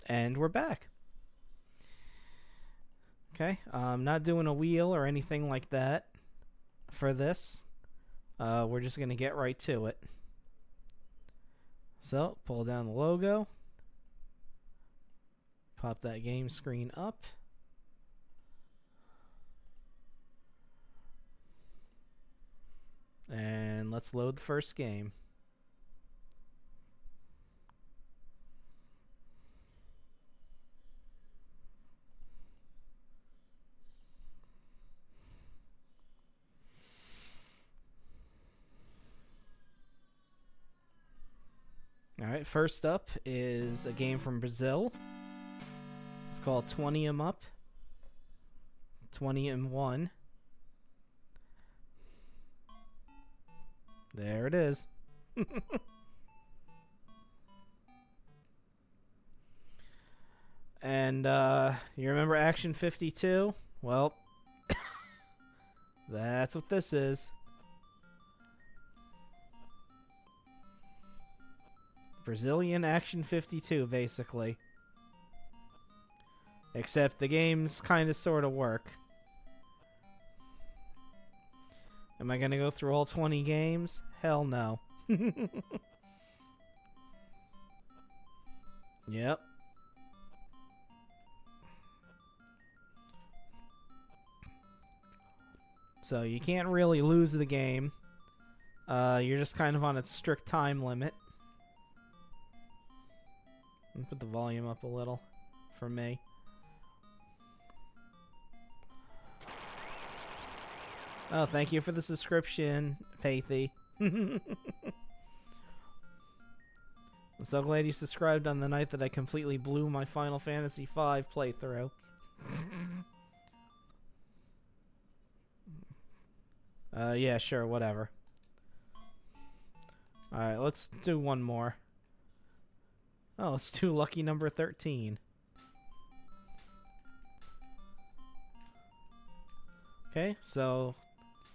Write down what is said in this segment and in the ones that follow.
And we're back. Okay, I'm not doing a wheel or anything like that for this. We're just going to get right to it. So, pull down the logo. Pop that game screen up. And let's load the first game. Alright, first up is a game from Brazil. It's called 20 'em Up. 20 and 1. There it is. And you remember Action 52? Well, that's what this is. Brazilian Action 52, basically. Except the games kind of sort of work. Am I going to go through all 20 games? Hell no. Yep. So you can't really lose the game. You're just kind of on a strict time limit. Let me put the volume up a little for me. Oh, thank you for the subscription, Pathy. I'm so glad you subscribed on the night that I completely blew my Final Fantasy V playthrough. Yeah, sure, whatever. Alright, let's do one more. Oh, let's do lucky number 13. Okay, so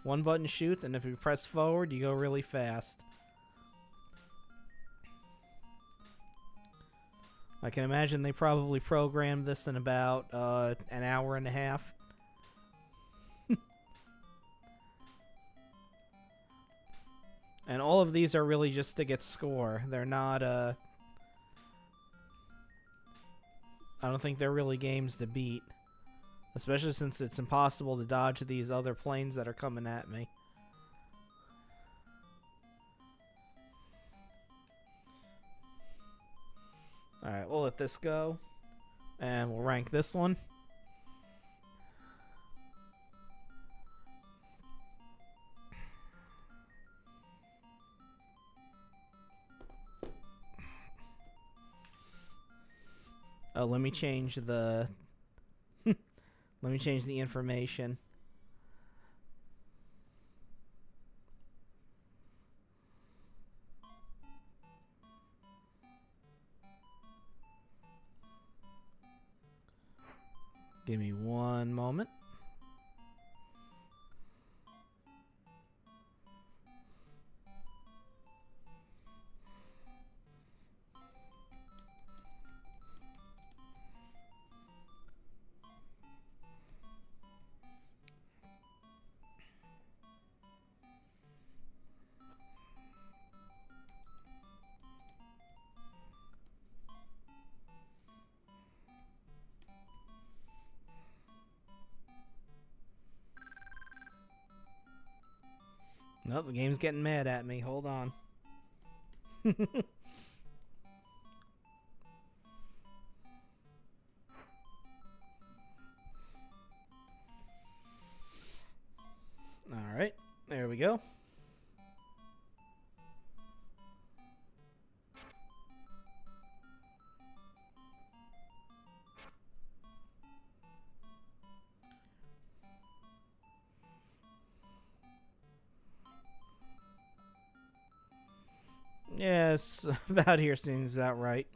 one button shoots, and if you press forward, you go really fast. I can imagine they probably programmed this in about an hour and a half. And all of these are really just to get score. They're not, I don't think they're really games to beat. Especially since it's impossible to dodge these other planes that are coming at me. Alright, we'll let this go. And we'll rank this one. Oh, let me change the... let me change the information. Give me one moment. Nope, the game's getting mad at me. Hold on. Alright, there we go. Yes, about here seems about right.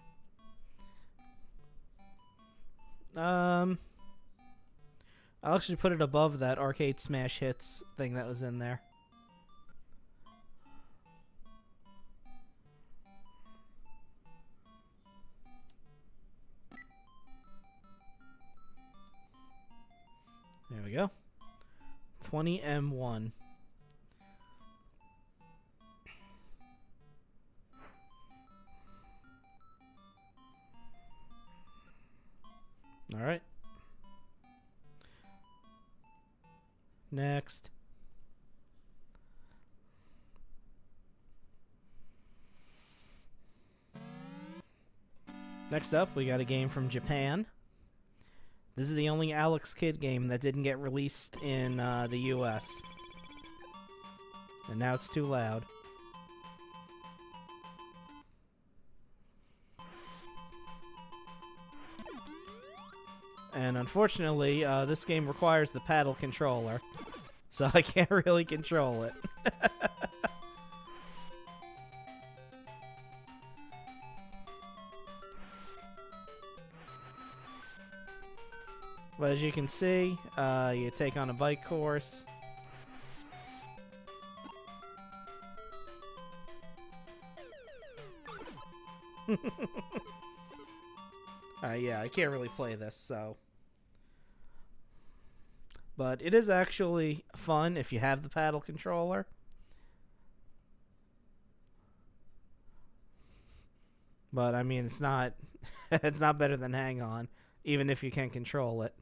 I'll actually put it above that Arcade Smash Hits thing that was in there. 20M1. All right. Next. Next up, we got a game from Japan. This is the only Alex Kidd game that didn't get released in the US. And now it's too loud. And unfortunately, this game requires the paddle controller, so I can't really control it. But as you can see, you take on a bike course. Yeah, I can't really play this, so. But it is actually fun if you have the paddle controller. But I mean, it's not it's not better than Hang On, even if you can control it.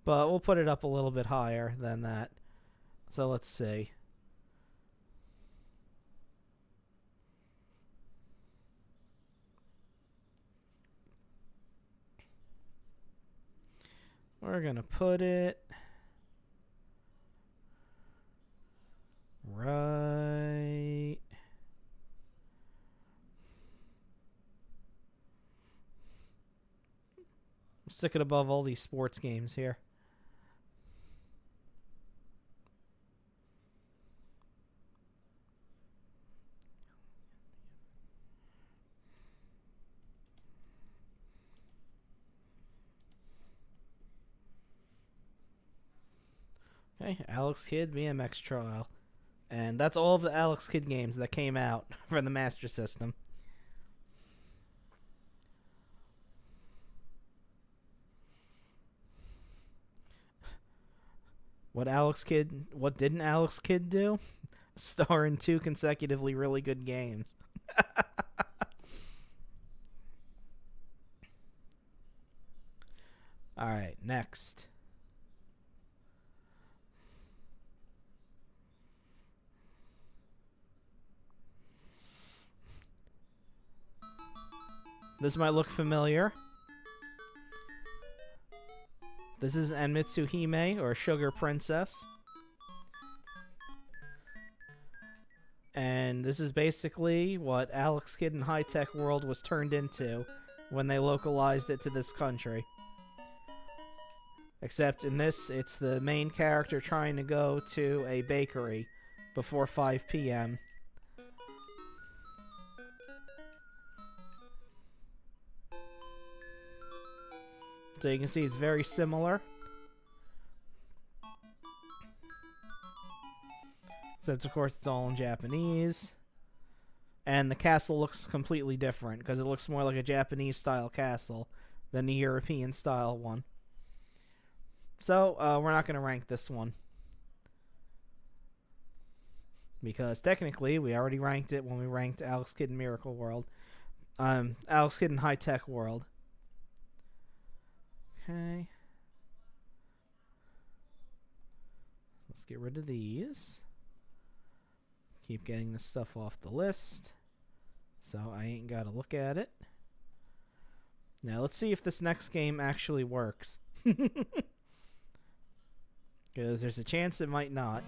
But we'll put it up a little bit higher than that. So let's see. We're going to put it right. Stick it above all these sports games here. Okay, Alex Kidd BMX Trial. And that's all of the Alex Kidd games that came out for the Master System. What didn't Alex Kidd do? Star in 2 consecutively really good games. Alright, next. This might look familiar. This is Enmitsu Hime, or Sugar Princess. And this is basically what Alex Kidd in High Tech World was turned into when they localized it to this country. Except in this, it's the main character trying to go to a bakery before 5 p.m. So you can see it's very similar. Except, of course, it's all in Japanese. And the castle looks completely different, because it looks more like a Japanese-style castle than a European-style one. So, we're not going to rank this one. Because, technically, we already ranked it when we ranked Alex Kidd in Miracle World. Alex Kidd in High Tech World. Okay. Let's get rid of these. Keep getting this stuff off the list, so I ain't got to look at it. Now, let's see if this next game actually works. Because there's a chance it might not.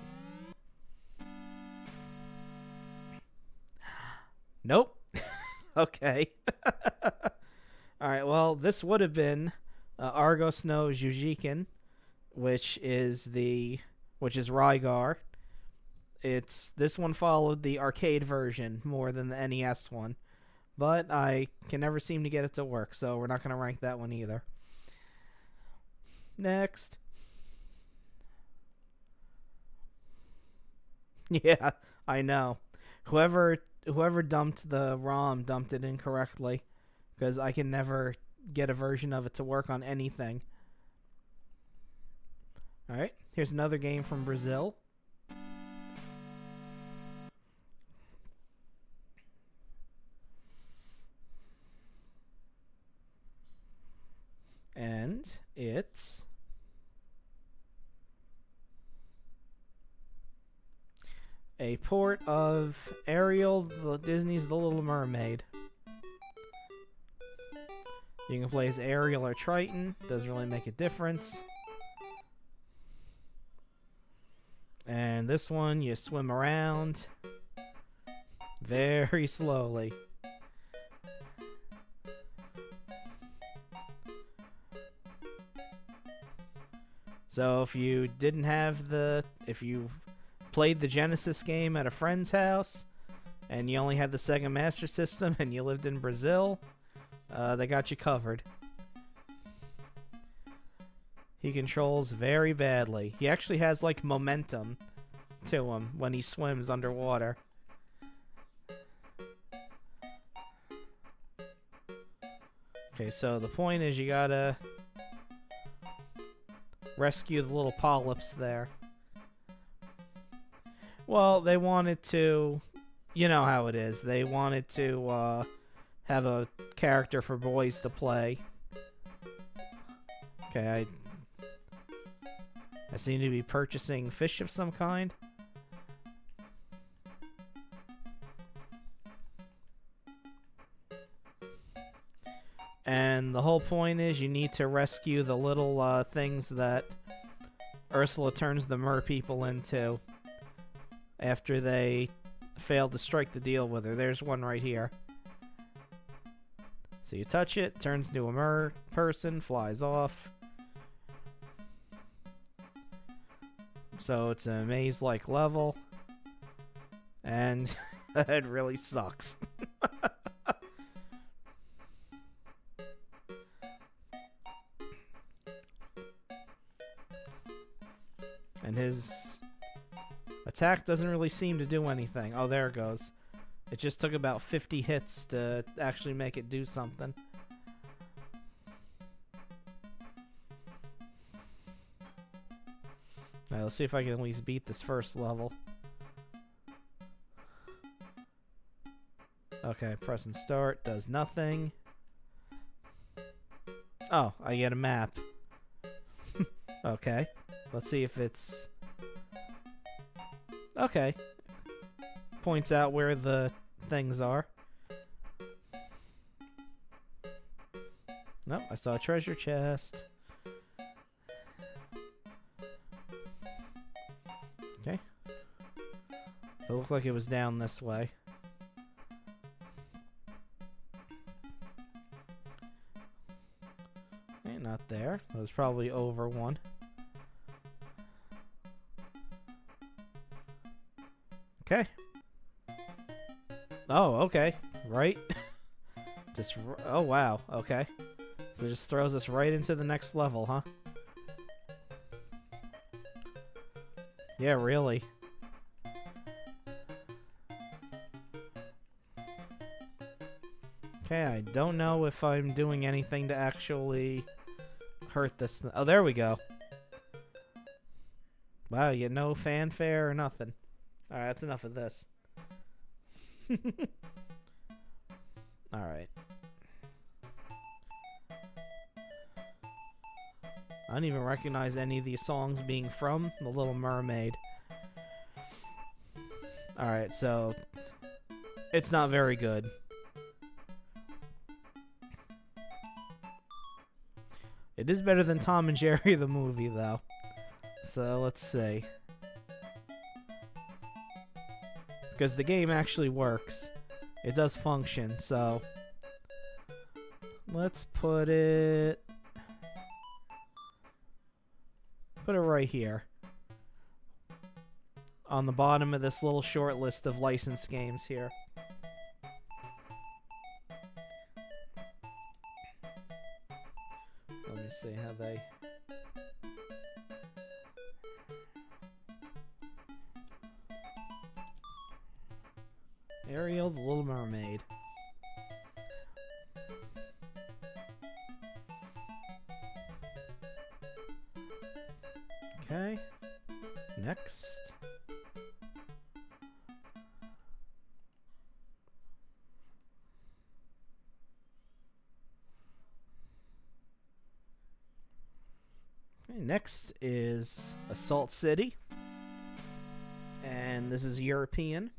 Nope. Okay. Alright, well, this would have been Argos no Jujiken, which is Rygar. This one followed the arcade version more than the NES one, but I can never seem to get it to work, so we're not going to rank that one either. Next. Yeah, I know. Whoever dumped the ROM dumped it incorrectly, because I can never get a version of it to work on anything. Alright, Here's another game from Brazil. And it's a port of Ariel, Disney's The Little Mermaid. You can play as Ariel or Triton. Doesn't really make a difference. And this one, you swim around very slowly. So if you didn't have if you played the Genesis game at a friend's house and you only had the Sega Master System and you lived in Brazil, they got you covered. He controls very badly. He actually has like momentum to him when he swims underwater. Okay, so the point is you gotta rescue the little polyps there. Well, they wanted to, you know how it is. They wanted to have a character for boys to play. Okay, I seem to be purchasing fish of some kind. And the whole point is you need to rescue the little things that Ursula turns the mer people into after they failed to strike the deal with her. There's one right here. So you touch it, turns into a mer person, flies off. So it's a maze-like level. And it really sucks. And his attack doesn't really seem to do anything. Oh, there it goes. It just took about 50 hits to actually make it do something. Alright, let's see if I can at least beat this first level. Okay, pressing start does nothing. Oh, I get a map. Okay. Let's see if it's... Okay. Points out where the things are. Nope, I saw a treasure chest. Okay. So it looked like it was down this way. Okay, not there. It was probably over one. Okay. Oh, okay. Right? Just... Oh, wow. Okay. So it just throws us right into the next level, huh? Yeah, really. Okay, I don't know if I'm doing anything to actually hurt this. Oh, there we go. Wow, you get no fanfare or nothing. Alright, that's enough of this. Alright. I don't even recognize any of these songs being from The Little Mermaid. Alright, so... It's not very good. It is better than Tom and Jerry the movie, though. So, let's see. Because the game actually works. It does function, so... Let's put it... Put it right here. On the bottom of this little short list of licensed games here. Let me see how they... Ariel, the Little Mermaid. Okay. next. Okay, next is Assault City. And this is European.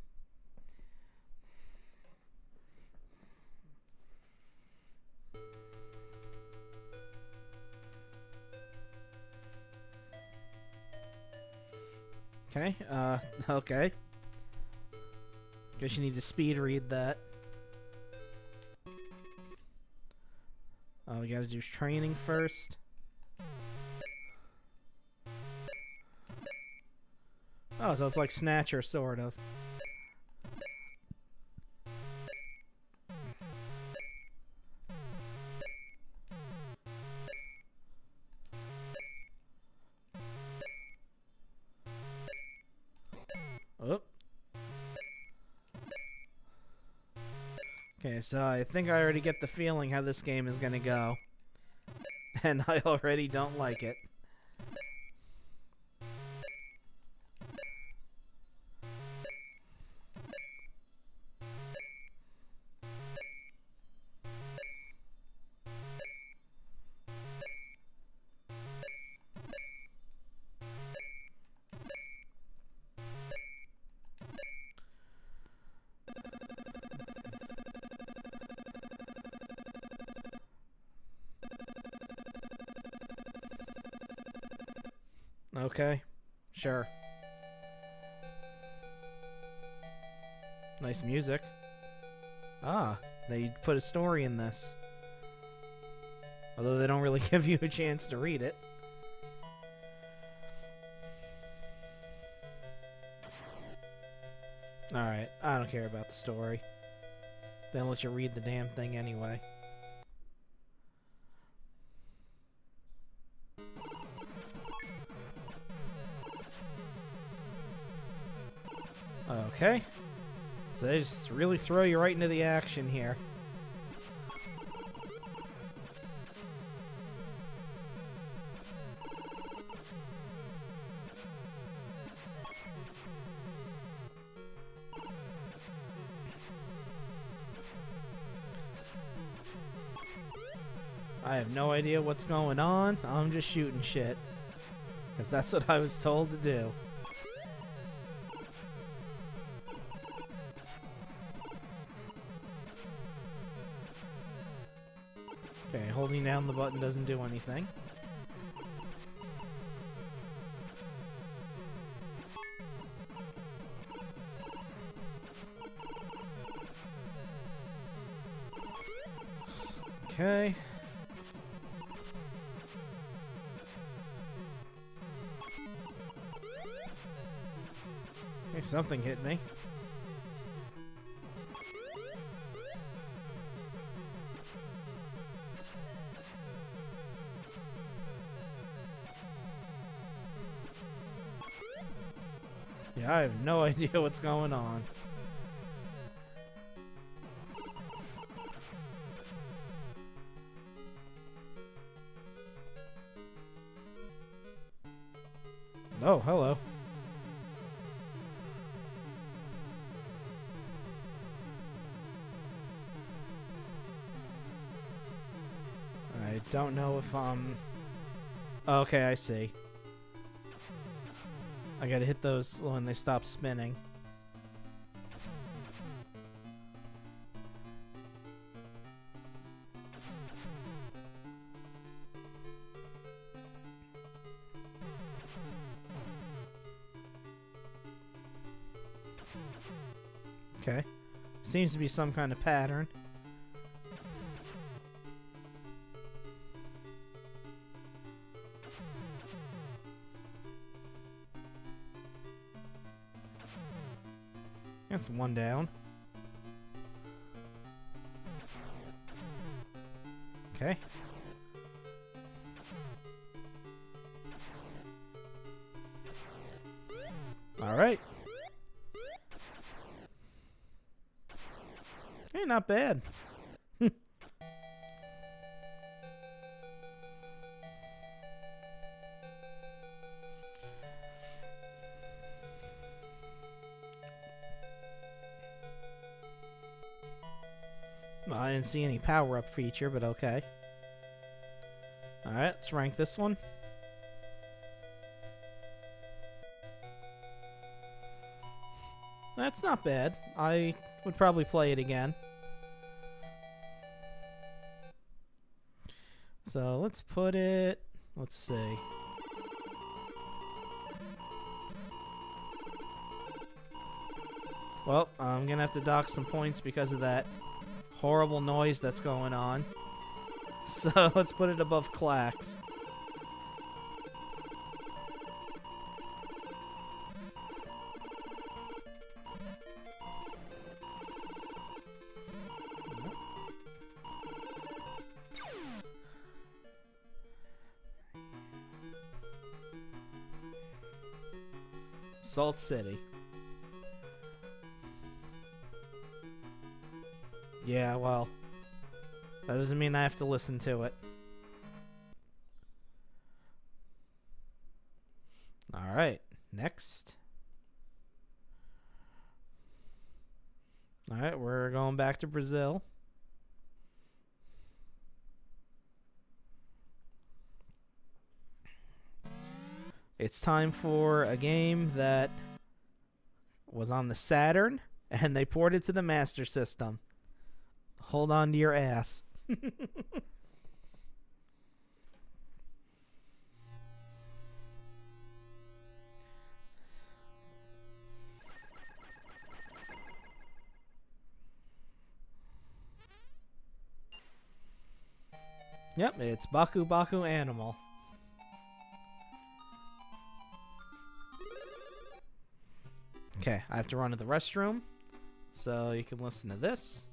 Okay, okay. Guess you need to speed read that. Oh, we gotta do training first. Oh, so it's like Snatcher, sort of. Oh. Okay, so I think I already get the feeling how this game is gonna go. And I already don't like it. Okay, sure. Nice music. Ah, they put a story in this. Although they don't really give you a chance to read it. Alright, I don't care about the story. They don't let you read the damn thing anyway. Okay. So they just really throw you right into the action here. I have no idea what's going on. I'm just shooting shit. Because that's what I was told to do. Okay, holding down the button doesn't do anything. Okay. Hey, something hit me. Yeah, I have no idea what's going on. Oh, hello. I don't know if okay, I see. I gotta hit those when they stop spinning. Okay. Seems to be some kind of pattern. That's one down. Okay. All right. Hey, not bad. Well, I didn't see any power-up feature, but okay. Alright, let's rank this one. That's not bad. I would probably play it again. So let's put it... Let's see. Well, I'm gonna have to dock some points because of that horrible noise that's going on. So let's put it above Clax. Salt City. Yeah, well, that doesn't mean I have to listen to it. Alright, next. Alright, we're going back to Brazil. It's time for a game that was on the Saturn, and they ported it to the Master System. Hold on to your ass. Yep, it's Baku Baku Animal. Okay, I have to run to the restroom, so you can listen to this,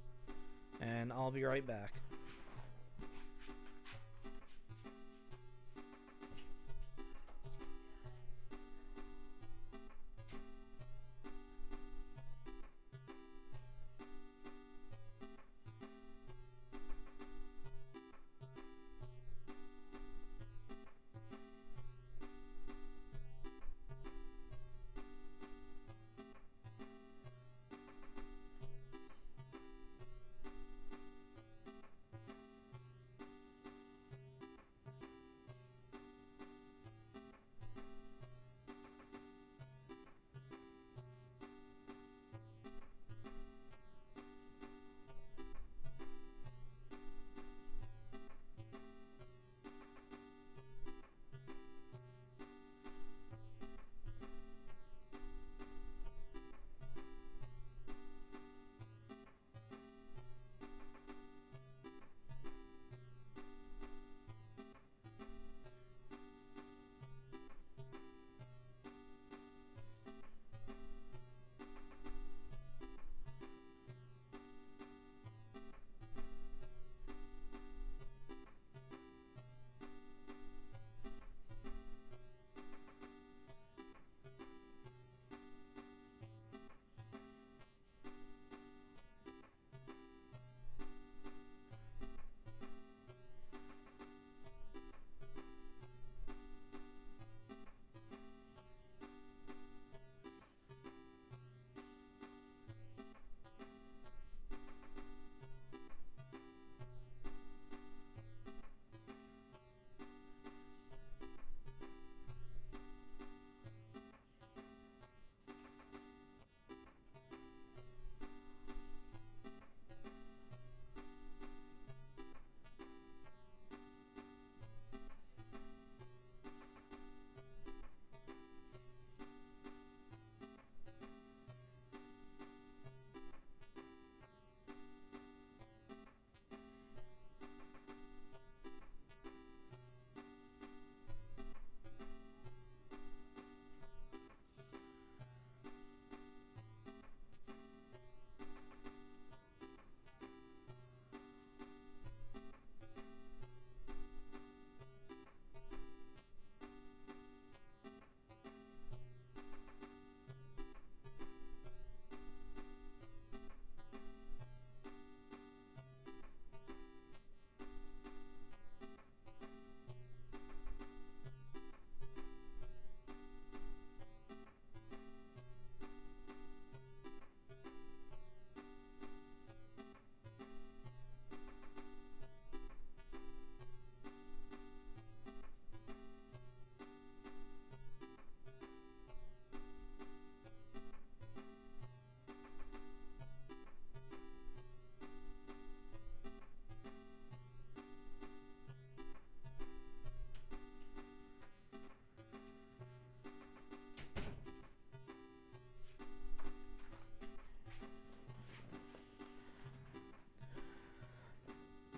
and I'll be right back.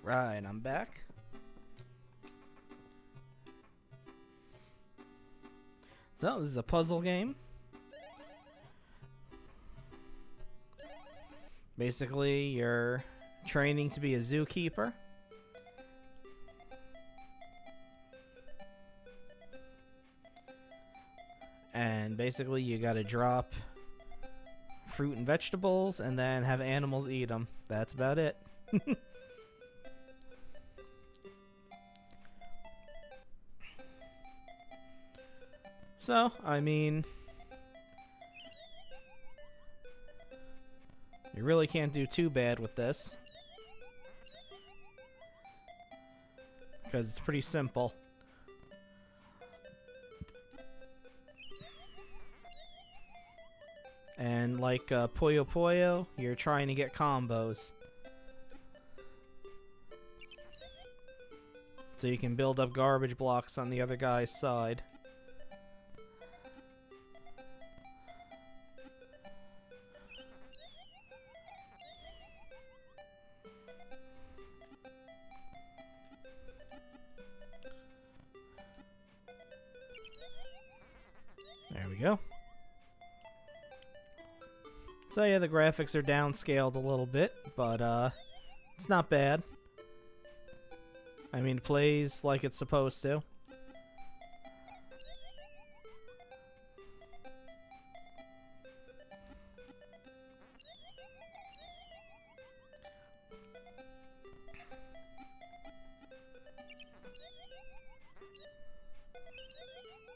Right, I'm back. So, this is a puzzle game. Basically, you're training to be a zookeeper. And basically, you gotta drop fruit and vegetables and then have animals eat them. That's about it. So, I mean, you really can't do too bad with this, because it's pretty simple. And like Puyo Puyo, you're trying to get combos. So you can build up garbage blocks on the other guy's side. There we go. So yeah, the graphics are downscaled a little bit, but it's not bad. I mean, it plays like it's supposed to.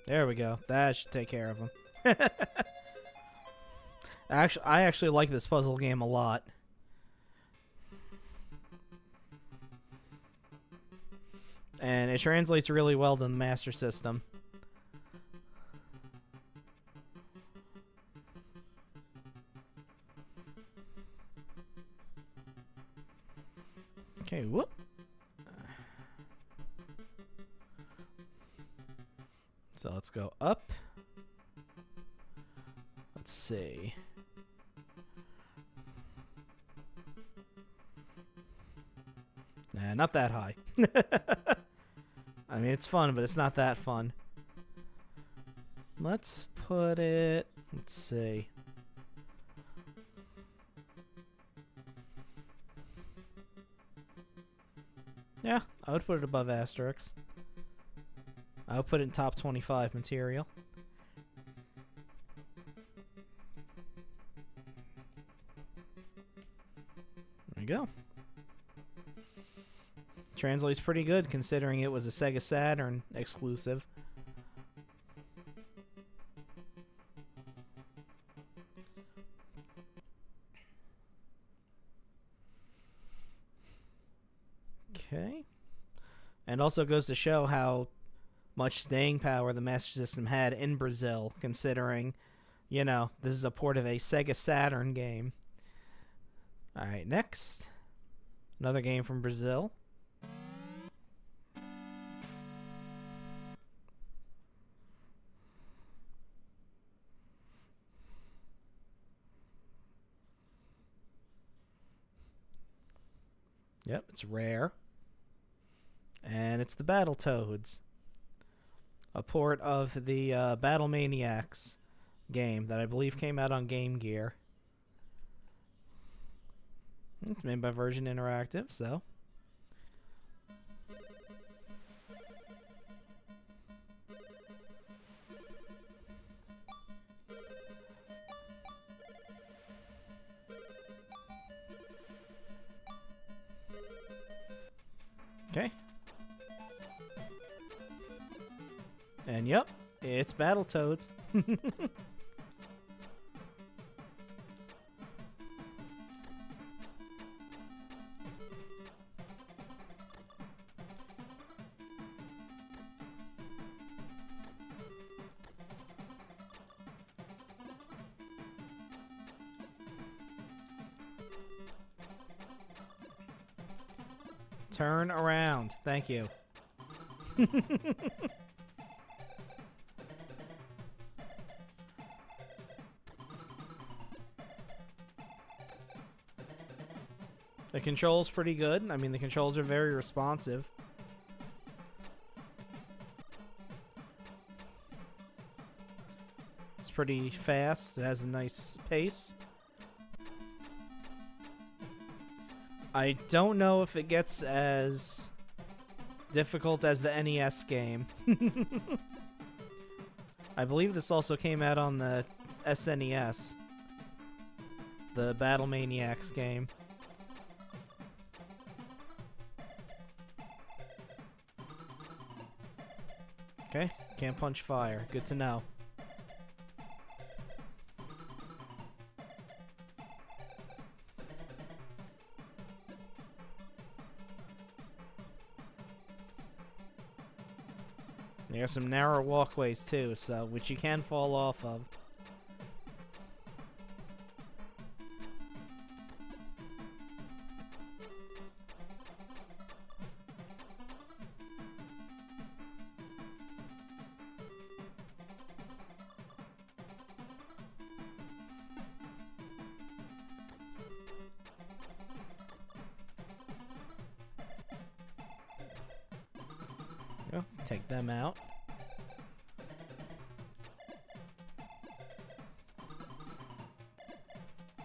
There we go. That should take care of him. I actually like this puzzle game a lot. And it translates really well to the Master System. Okay, whoop. So let's go up. Let's see. Nah, not that high. I mean, it's fun, but it's not that fun. Let's put it... Let's see. Yeah, I would put it above Asterix. I would put it in top 25 material. There we go. Translates pretty good considering it was a Sega Saturn exclusive. Okay. And also goes to show how much staying power the Master System had in Brazil, considering, you know, this is a port of a Sega Saturn game. Alright, next. Another game from Brazil. Yep, it's rare. And it's the Battletoads. A port of the Battle Maniacs game that I believe came out on Game Gear. It's made by Virgin Interactive, so... Okay. And yep, it's Battletoads. Turn around. Thank you. The controls pretty good. I mean, the controls are very responsive. It's pretty fast. It has a nice pace. I don't know if it gets as difficult as the NES game. I believe this also came out on the SNES. The Battle Maniacs game. Okay, can't punch fire. Good to know. There are some narrow walkways too, so which you can fall off of. Let's take them out.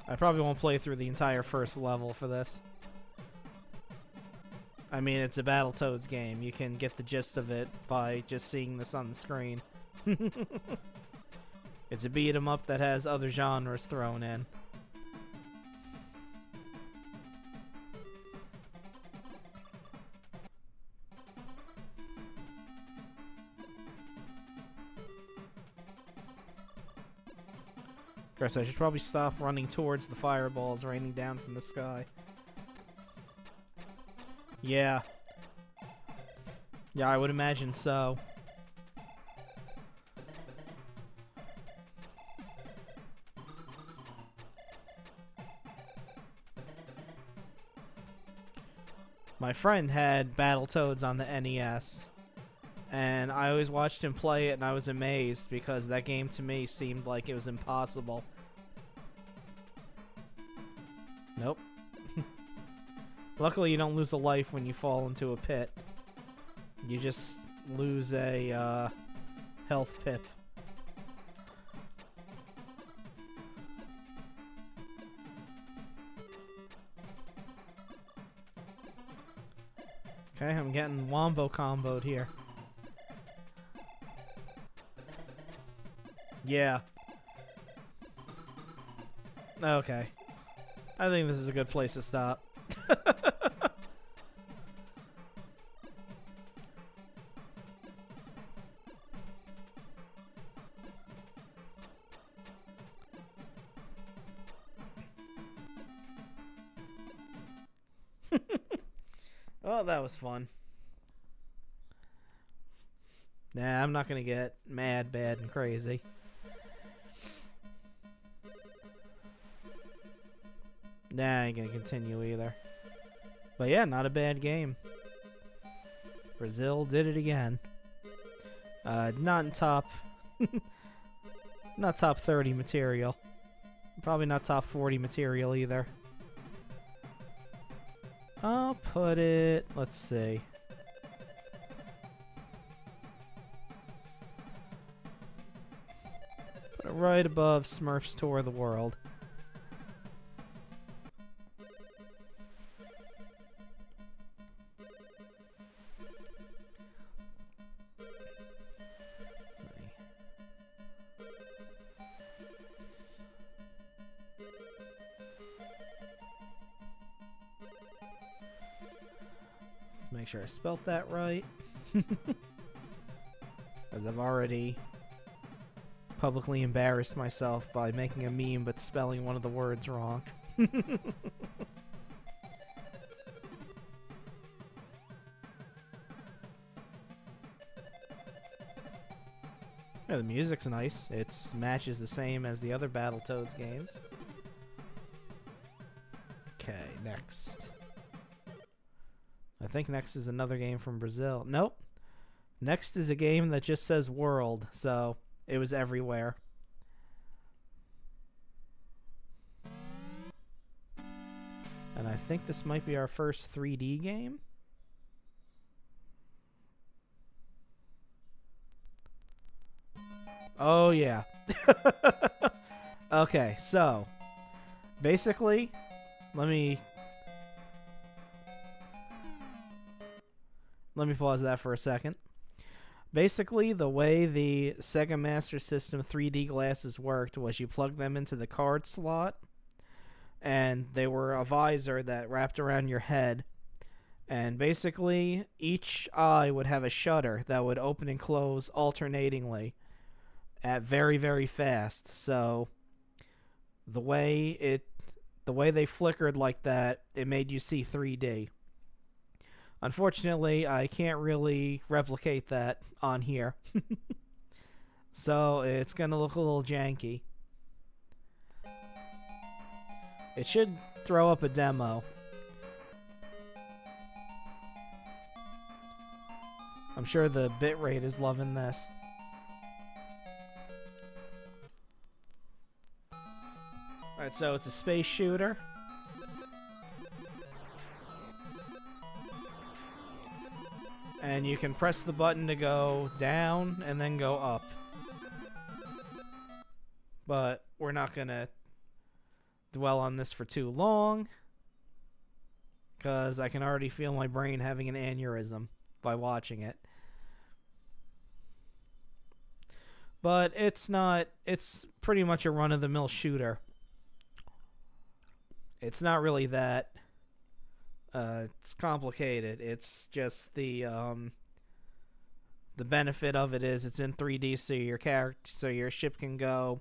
I probably won't play through the entire first level for this. I mean, it's a Battletoads game. You can get the gist of it by just seeing this on the screen. It's a beat 'em up that has other genres thrown in. Chris, I should probably stop running towards the fireballs raining down from the sky. Yeah. Yeah, I would imagine so. My friend had Battletoads on the NES. And I always watched him play it, and I was amazed because that game to me seemed like it was impossible. Nope. Luckily, you don't lose a life when you fall into a pit. You just lose a health pip. Okay, I'm getting wombo comboed here. Yeah. Okay. I think this is a good place to stop. Well, that was fun. Nah, I'm not gonna get mad, bad, and crazy. Nah, I ain't gonna continue either. But yeah, not a bad game. Brazil did it again. Not in top... not top 30 material. Probably not top 40 material either. I'll put it... let's see. Put it right above Smurfs Tour the World. Make sure I spelt that right. As I've already publicly embarrassed myself by making a meme but spelling one of the words wrong. Yeah, the music's nice. It matches the same as the other Battletoads games. Okay, next. I think next is another game from Brazil. Nope. Next is a game that just says World, so it was everywhere. And I think this might be our first 3D game. Oh, yeah. Okay, so basically, let me pause that for a second. Basically, the way the Sega Master System 3D glasses worked was you plug them into the card slot, and they were a visor that wrapped around your head. And basically, each eye would have a shutter that would open and close alternatingly at very, very fast. So the way they flickered like that, it made you see 3D. Unfortunately, I can't really replicate that on here. So it's going to look a little janky. It should throw up a demo. I'm sure the bitrate is loving this. Alright, so it's a space shooter. And you can press the button to go down and then go up. But we're not going to dwell on this for too long, because I can already feel my brain having an aneurysm by watching it. But it's pretty much a run-of-the-mill shooter. It's not really that it's complicated. It's just the benefit of it is it's in 3D, so your ship can go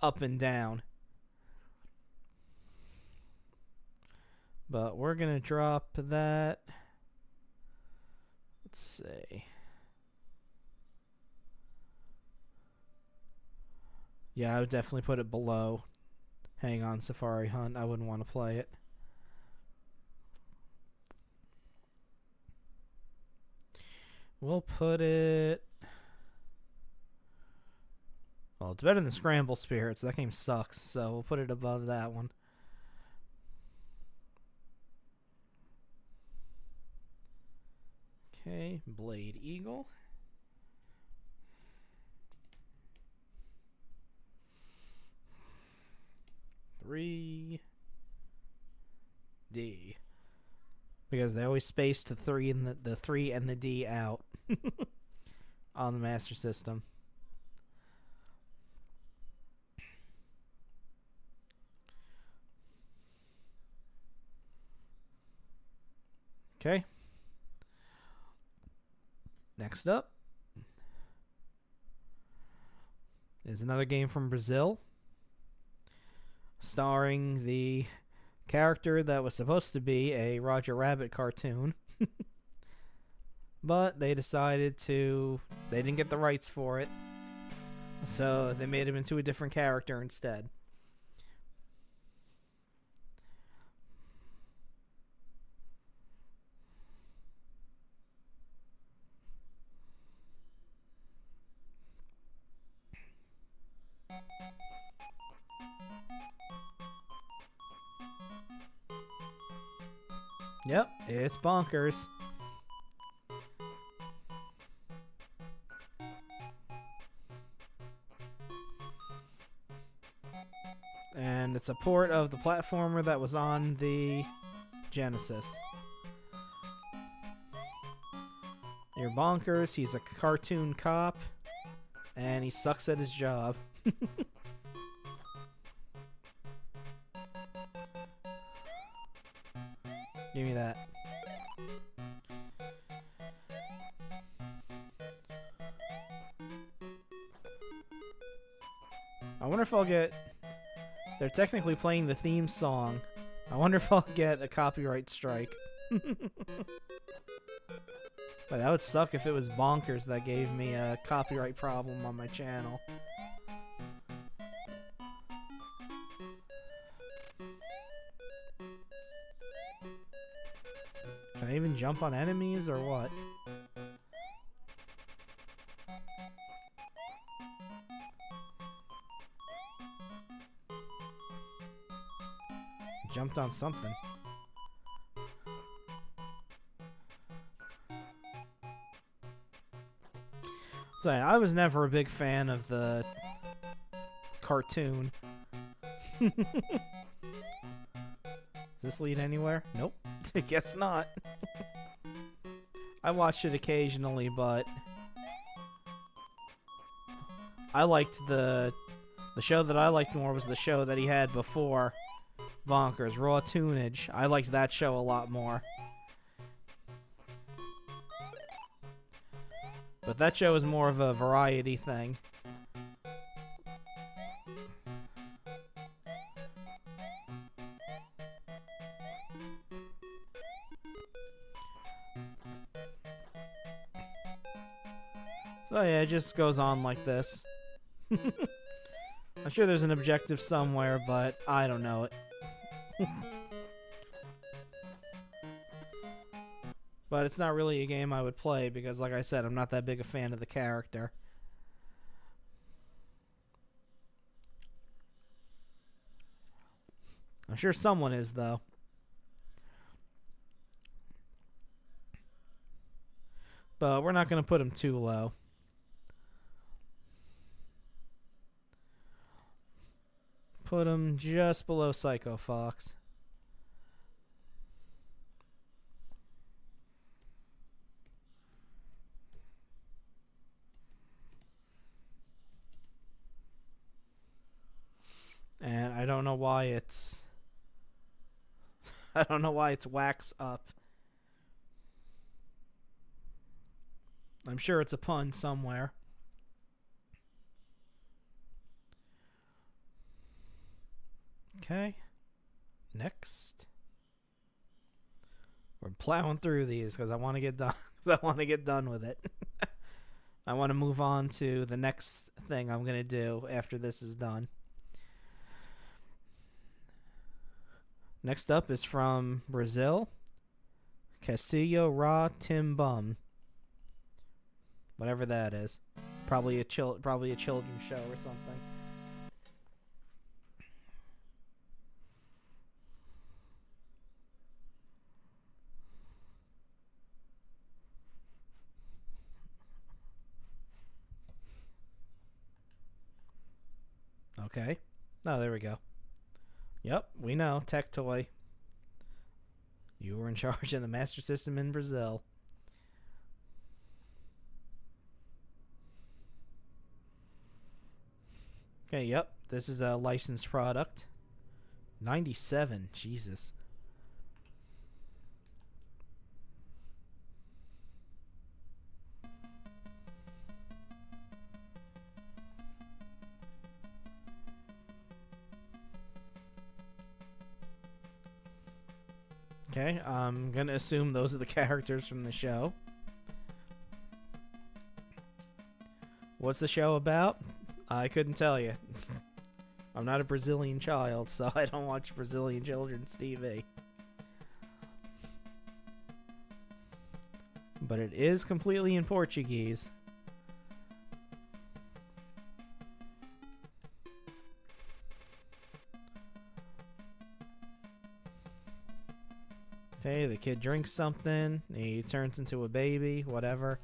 up and down. But we're gonna drop that. Let's see. Yeah, I would definitely put it below Hang On Safari Hunt. I wouldn't want to play it. We'll put it... Well, it's better than Scramble Spirits. That game sucks, so we'll put it above that one. Okay, Blade Eagle. D. Because they always space to 3 and the 3 and the D out on the Master System. Okay. Next up is another game from Brazil, starring the character that was supposed to be a Roger Rabbit cartoon. But they decided they didn't get the rights for it, so they made him into a different character instead. Yep, it's bonkers. And it's a port of the platformer that was on the Genesis. You're bonkers, he's a cartoon cop, and he sucks at his job. Give me that. I wonder if I'll get... They're technically playing the theme song. I wonder if I'll get a copyright strike. But that would suck if it was Bonkers that gave me a copyright problem on my channel. Can I even jump on enemies or what? Jumped on something. So yeah, I was never a big fan of the cartoon. Does this lead anywhere? Nope. I guess not. I watched it occasionally, but I liked the show that I liked more was the show that he had before Bonkers, Raw Tunage. I liked that show a lot more. But that show is more of a variety thing. So yeah, it just goes on like this. I'm sure there's an objective somewhere, but I don't know it. But it's not really a game I would play because, like I said, I'm not that big a fan of the character. I'm sure someone is, though. But we're not going to put him too low. Put him just below Psycho Fox. And I don't know why it's... I don't know why it's wax up. I'm sure it's a pun somewhere. Okay. Next. We're plowing through these because I want to get done. Because I want to get done with it. I want to move on to the next thing I'm going to do after this is done. Next up is from Brazil. Castillo Ra Timbum. Whatever that is. Probably a children's show or something. Okay. Oh, there we go. Yep, we know. Tech Toy. You were in charge of the Master System in Brazil. Okay, yep. This is a licensed product. 97. Jesus. Okay, I'm gonna assume those are the characters from the show. What's the show about? I couldn't tell you. I'm not a Brazilian child, so I don't watch Brazilian children's TV. But it is completely in Portuguese. Okay, the kid drinks something, he turns into a baby, whatever.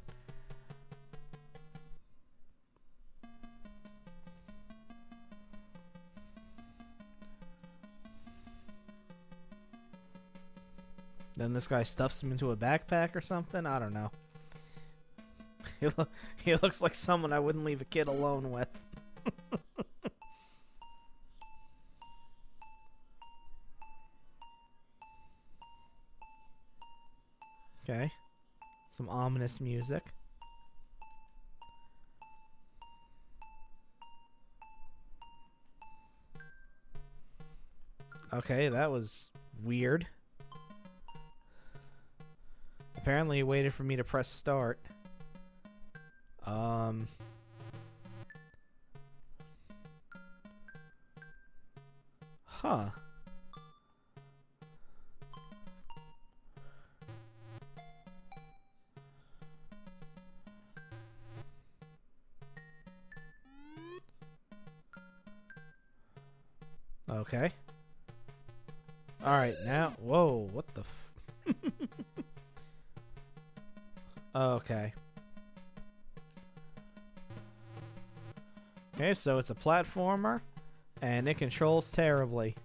Then this guy stuffs him into a backpack or something? I don't know. He looks like someone I wouldn't leave a kid alone with. Okay. Some ominous music. Okay, that was weird. Apparently he waited for me to press start. Huh. Okay. Alright, now... Whoa, what the f... Okay. Okay, so it's a platformer, and it controls terribly.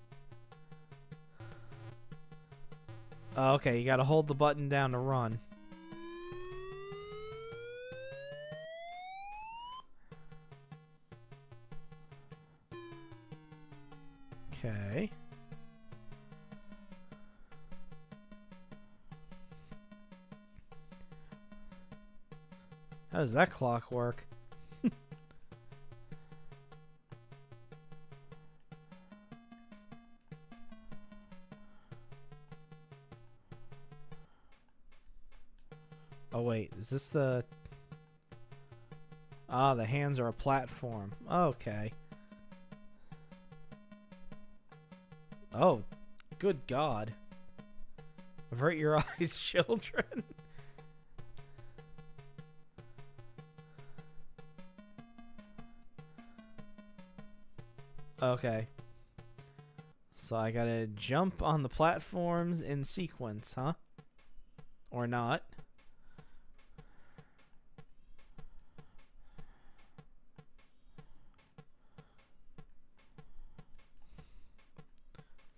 Oh, okay, you gotta hold the button down to run. Okay. How does that clock work? Oh wait, is this the... Ah, the hands are a platform. Okay. Oh, good God. Avert your eyes, children. Okay. So I gotta jump on the platforms in sequence, huh? Or not.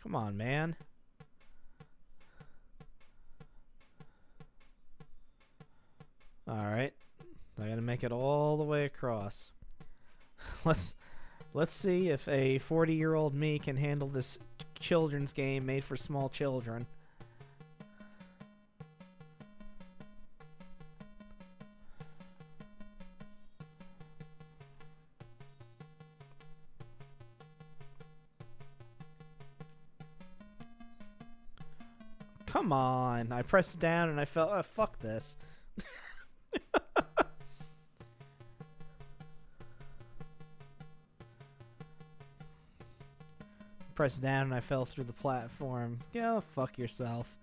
Come on, man. Alright. I gotta make it all the way across. Let's see if a 40-year-old me can handle this children's game made for small children. Come on. I pressed down and I felt, oh, fuck this. Pressed down and I fell through the platform. Go fuck yourself.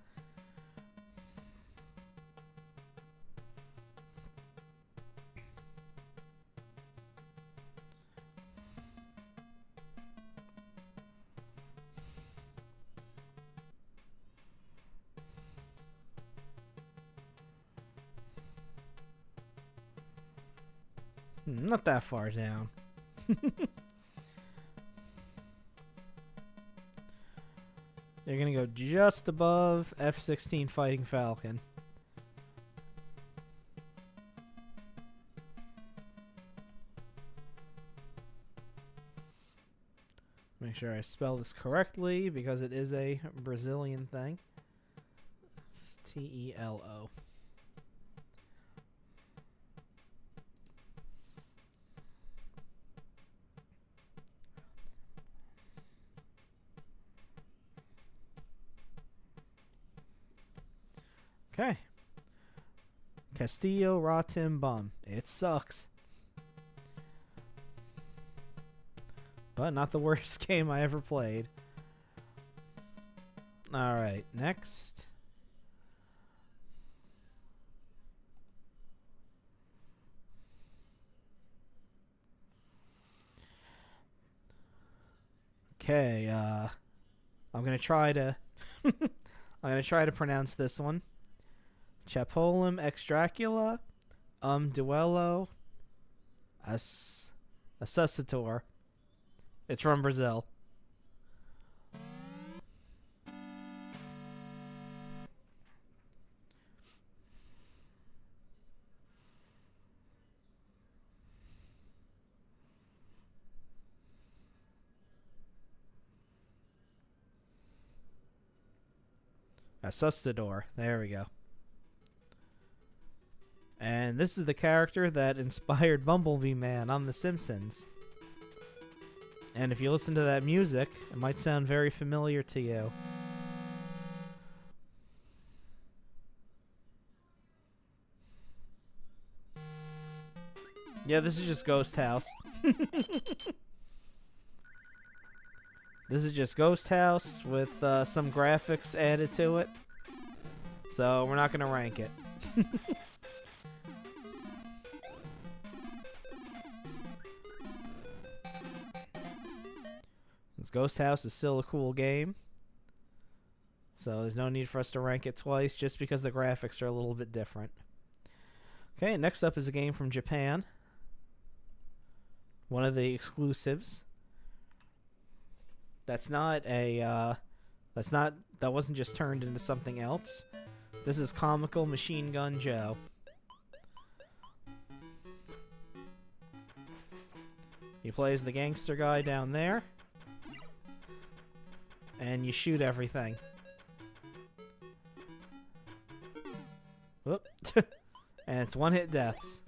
Not that far down. You're gonna go just above F-16 Fighting Falcon. Make sure I spell this correctly because it is a Brazilian thing. It's T-E-L-O. Okay. Castillo Ratimbum. It sucks. But not the worst game I ever played. Alright, next. Okay, I'm gonna try to pronounce this one. Chapolum extracula, duello, assassitor. It's from Brazil. Assustador. There we go. And this is the character that inspired Bumblebee Man on The Simpsons. And if you listen to that music, it might sound very familiar to you. Yeah, this is just Ghost House. This is just Ghost House with some graphics added to it. So we're not going to rank it. This Ghost House is still a cool game. So there's no need for us to rank it twice just because the graphics are a little bit different. Okay, next up is a game from Japan. One of the exclusives. That's not a, that wasn't just turned into something else. This is Comical Machine Gun Joe. He plays the gangster guy down there. And you shoot everything. Whoop. And it's one-hit deaths.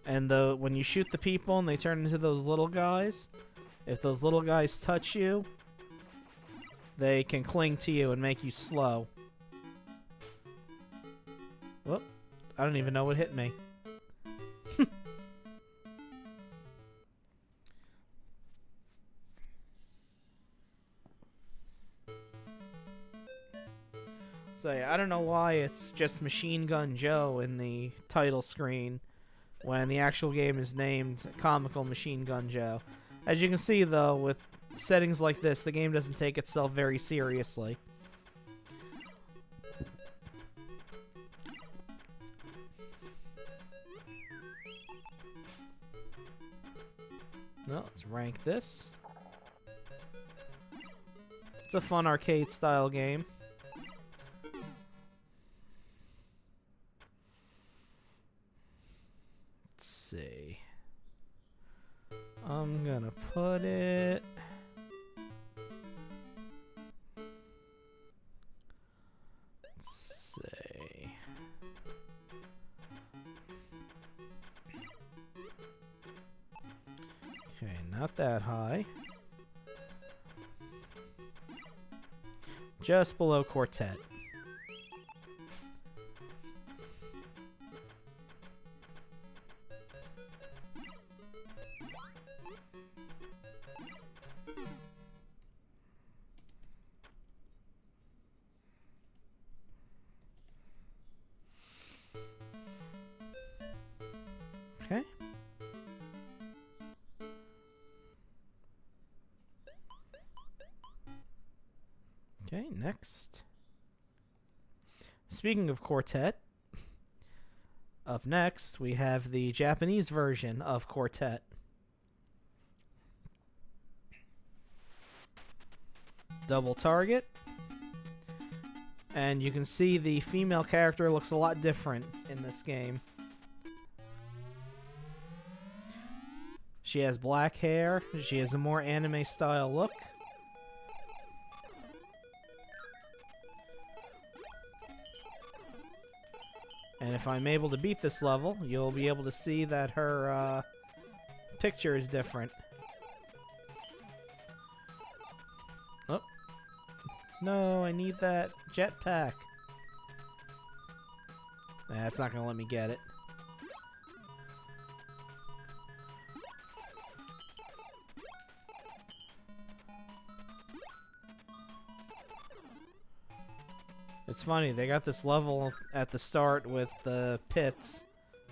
And when you shoot the people and they turn into those little guys, if those little guys touch you, they can cling to you and make you slow. Whoop. I don't even know what hit me. So yeah, I don't know why it's just Machine Gun Joe in the title screen when the actual game is named Comical Machine Gun Joe. As you can see, though, with settings like this, the game doesn't take itself very seriously. No, let's rank this. It's a fun arcade-style game. See. I'm gonna put it. Let's see. Okay, not that high. Just below Quartet. Okay. Okay, next. Speaking of Quartet, up next we have the Japanese version of Quartet. Double target. And you can see the female character looks a lot different in this game. She has black hair. She has a more anime style look. And if I'm able to beat this level, you'll be able to see that her picture is different. Oh. No, I need that jetpack. That's not going to let me get it. It's funny, they got this level at the start with the pits,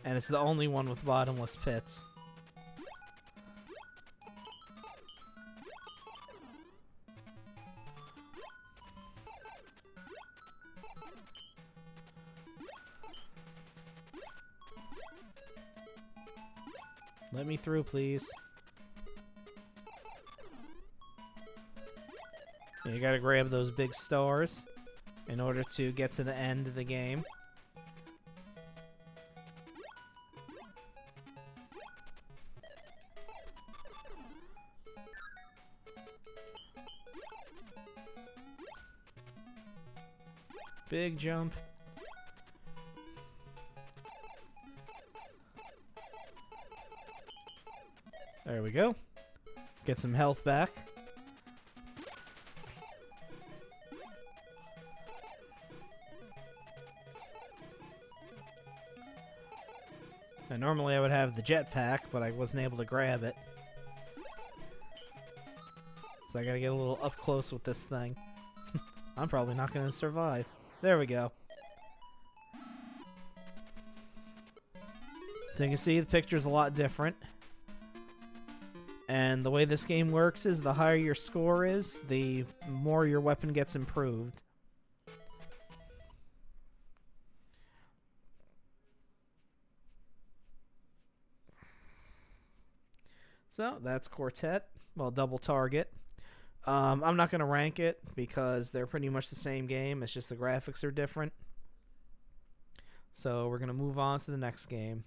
and it's the only one with bottomless pits. Let me through, please. You gotta grab those big stars in order to get to the end of the game. Big jump. There we go. Get some health back. Now, normally I would have the jetpack, but I wasn't able to grab it. So I gotta get a little up close with this thing. I'm probably not gonna survive. There we go. So you can see the picture's a lot different. And the way this game works is the higher your score is, the more your weapon gets improved. So that's Quartet. Well, Double Target. I'm not going to rank it because they're pretty much the same game. It's just the graphics are different. So we're going to move on to the next game.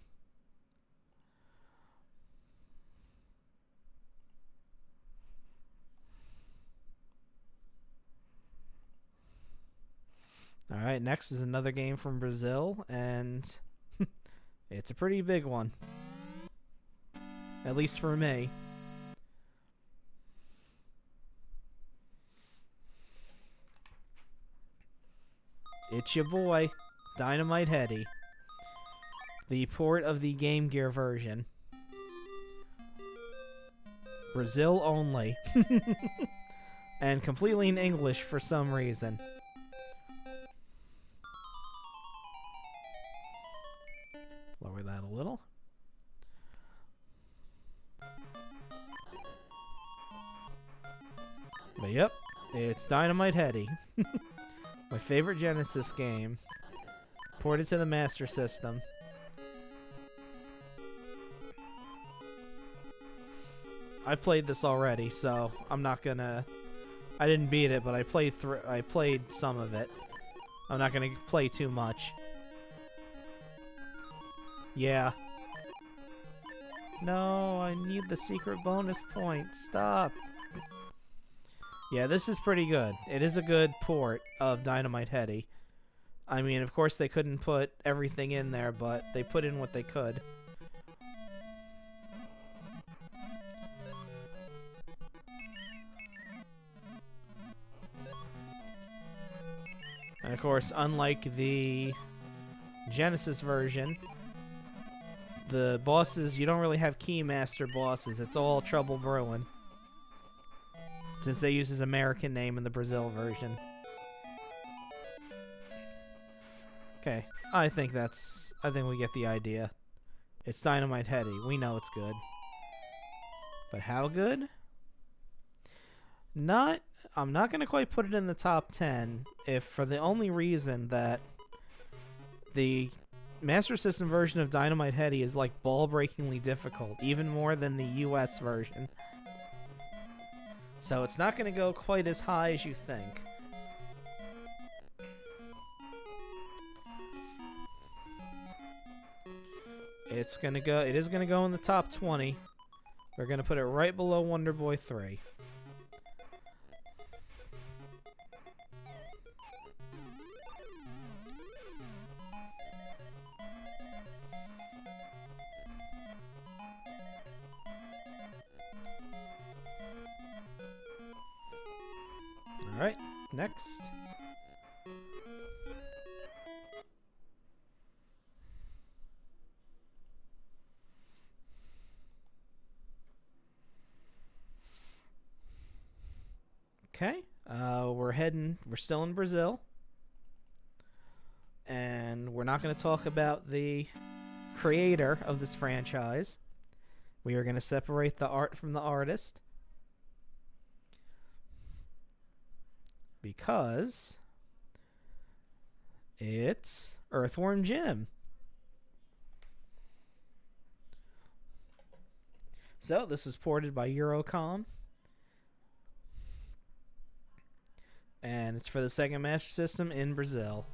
Alright, next is another game from Brazil, and it's a pretty big one. At least for me. It's your boy, Dynamite Heady. The port of the Game Gear version. Brazil only. And completely in English for some reason. Lower that a little. But yep, it's Dynamite Heady. My favorite Genesis game. Ported to the Master System. I've played this already, so I'm not gonna... I didn't beat it, but I played some of it. I'm not gonna play too much. Yeah. No, I need the secret bonus point. Stop. Yeah, this is pretty good. It is a good port of Dynamite Heady. I mean, of course they couldn't put everything in there, but they put in what they could. And of course, unlike the Genesis version, the bosses, you don't really have Keymaster bosses. It's all Trouble Brewin'. Since they use his American name in the Brazil version. Okay, I think we get the idea. It's Dynamite Heady. We know it's good. But how good? I'm not going to quite put it in the top 10 if for the only reason that the Master System version of Dynamite Heady is like ball-breakingly difficult, even more than the US version. So it's not going to go quite as high as you think. It is going to go in the top 20. We're going to put it right below Wonder Boy 3. Alright, next. Okay, we're still in Brazil. And we're not going to talk about the creator of this franchise. We are going to separate the art from the artist. Because it's Earthworm Jim. So this is ported by Eurocom. And it's for the Sega Master System in Brazil.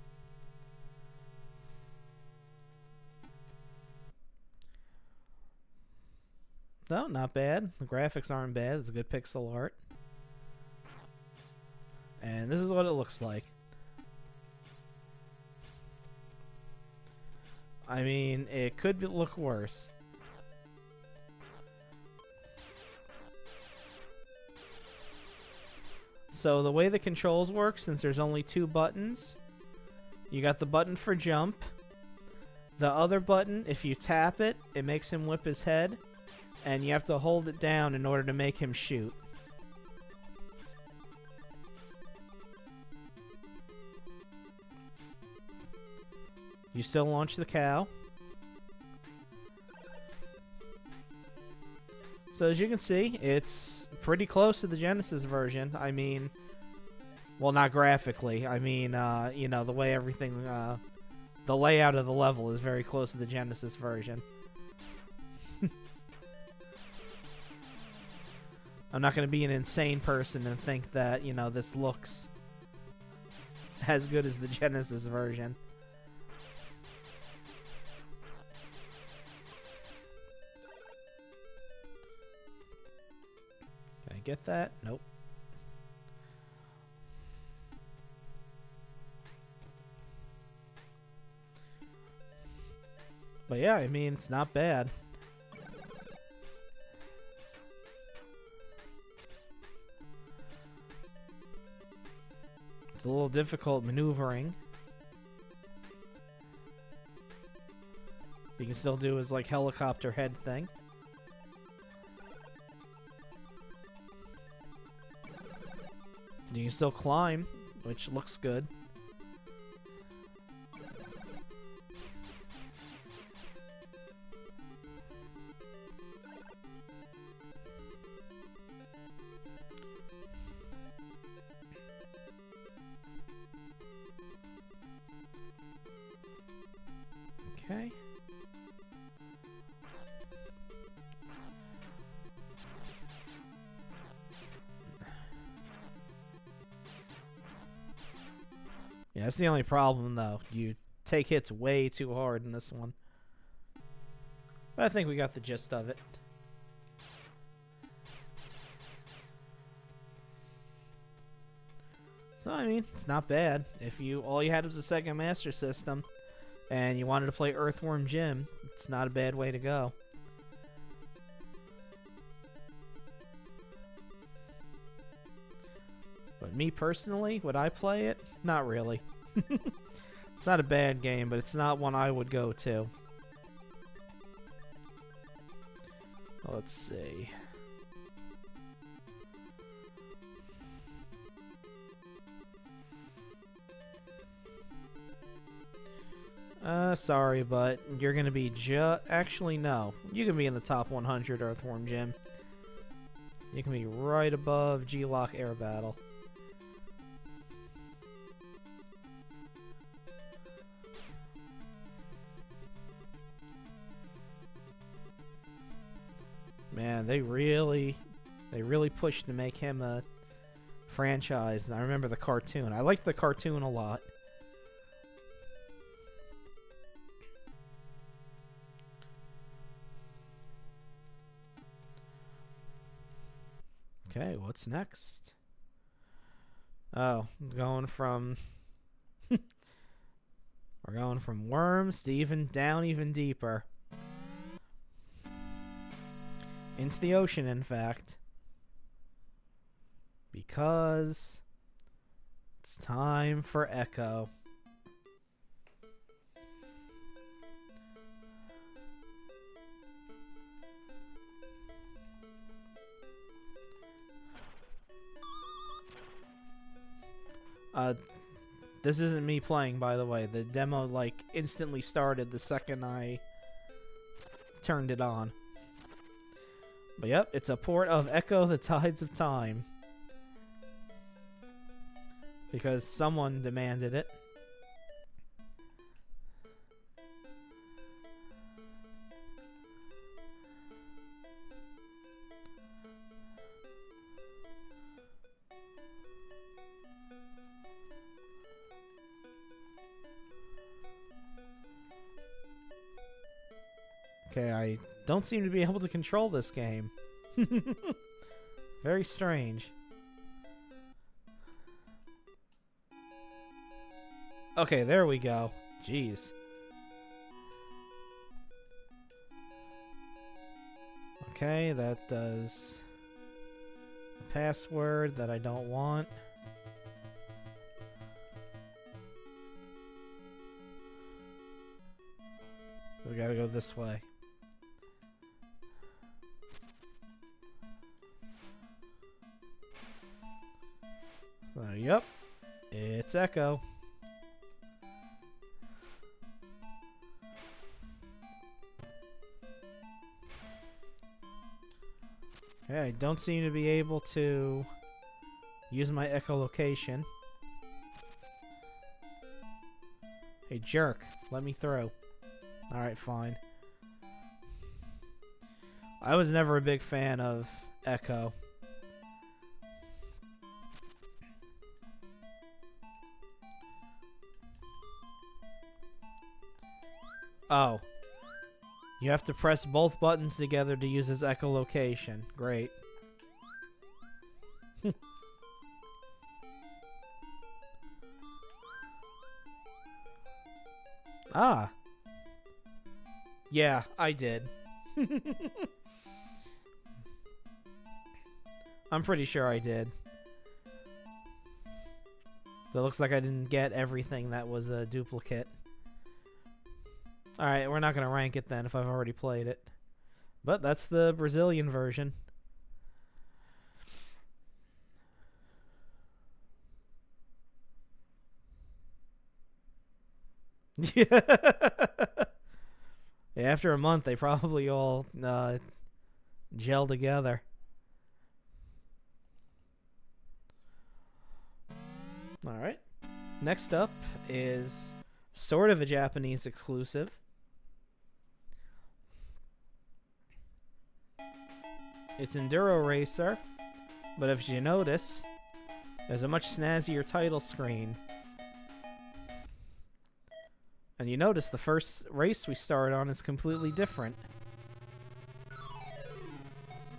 No, not bad. The graphics aren't bad. It's a good pixel art. And this is what it looks like. I mean, it could look worse. So the way the controls work, since there's only 2 buttons, you got the button for jump. The other button, if you tap it, it makes him whip his head. And you have to hold it down in order to make him shoot. You still launch the cow. So as you can see, it's pretty close to the Genesis version. I mean, well, not graphically. I mean, you know, the way everything, the layout of the level is very close to the Genesis version. I'm not going to be an insane person and think that, you know, this looks as good as the Genesis version. Can I get that? Nope. But yeah, I mean, it's not bad. It's a little difficult maneuvering. You can still do his, like, helicopter head thing. You can still climb, which looks good. Okay. Yeah, that's the only problem, though. You take hits way too hard in this one. But I think we got the gist of it. So, I mean, it's not bad. If all you had was a Sega Master System and you wanted to play Earthworm Jim, it's not a bad way to go. But me personally, would I play it? Not really. It's not a bad game, but it's not one I would go to. Let's see. Sorry, but you're gonna be actually, no. You can be in the top 100 Earthworm Jim. You can be right above G-Lock Air Battle. Man, they really pushed to make him a franchise. And I remember the cartoon. I liked the cartoon a lot. Okay, what's next? Oh, going from we're going from worms to even deeper. Into the ocean, in fact. Because it's time for Echo. This isn't me playing, by the way. The demo, like, instantly started the second I turned it on. But yep, it's a port of Echo the Tides of Time. Because someone demanded it. Okay, I don't seem to be able to control this game. Very strange. Okay, there we go. Jeez. Okay, that does a password that I don't want. We gotta go this way. Yep, it's Echo. Okay, I don't seem to be able to use my echolocation. Hey, jerk. Let me through. Alright, fine. I was never a big fan of Echo. Oh. You have to press both buttons together to use his echolocation. Great. Ah. Yeah, I did. I'm pretty sure I did. It looks like I didn't get everything that was a duplicate. Alright, we're not going to rank it then if I've already played it. But that's the Brazilian version. Yeah. After a month, they probably all gel together. Alright. Next up is sort of a Japanese exclusive. It's Enduro Racer, but if you notice, there's a much snazzier title screen. And you notice the first race we start on is completely different.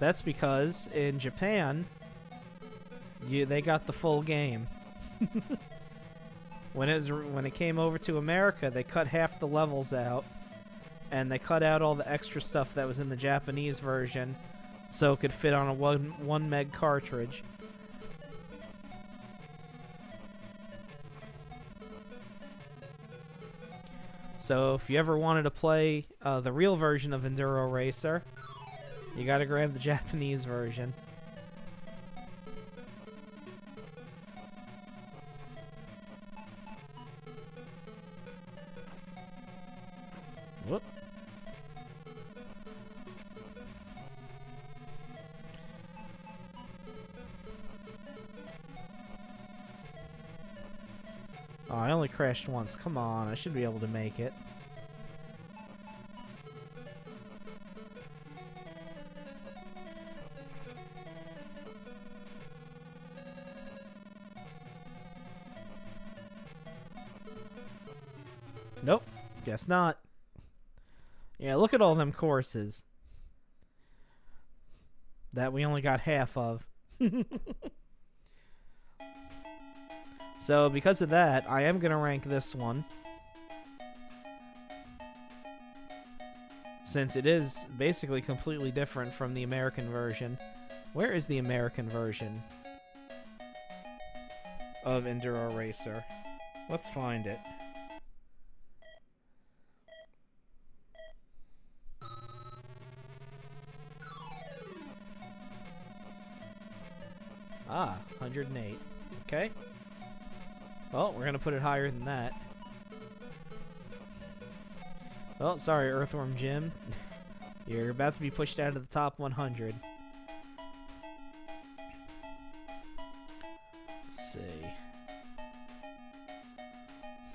That's because in Japan, they got the full game. When it came over to America, they cut half the levels out, and they cut out all the extra stuff that was in the Japanese version, so it could fit on a 1 meg cartridge. So if you ever wanted to play the real version of Enduro Racer, you gotta grab the Japanese version. Whoop. Oh, I only crashed once. Come on, I should be able to make it. Nope, guess not. Yeah, look at all them courses that we only got half of. So because of that, I am going to rank this one, since it is basically completely different from the American version. Where is the American version of Enduro Racer? Let's find it. Ah, 108. Okay. Well, we're going to put it higher than that. Well, sorry, Earthworm Jim. You're about to be pushed out of the top 100. Let's see.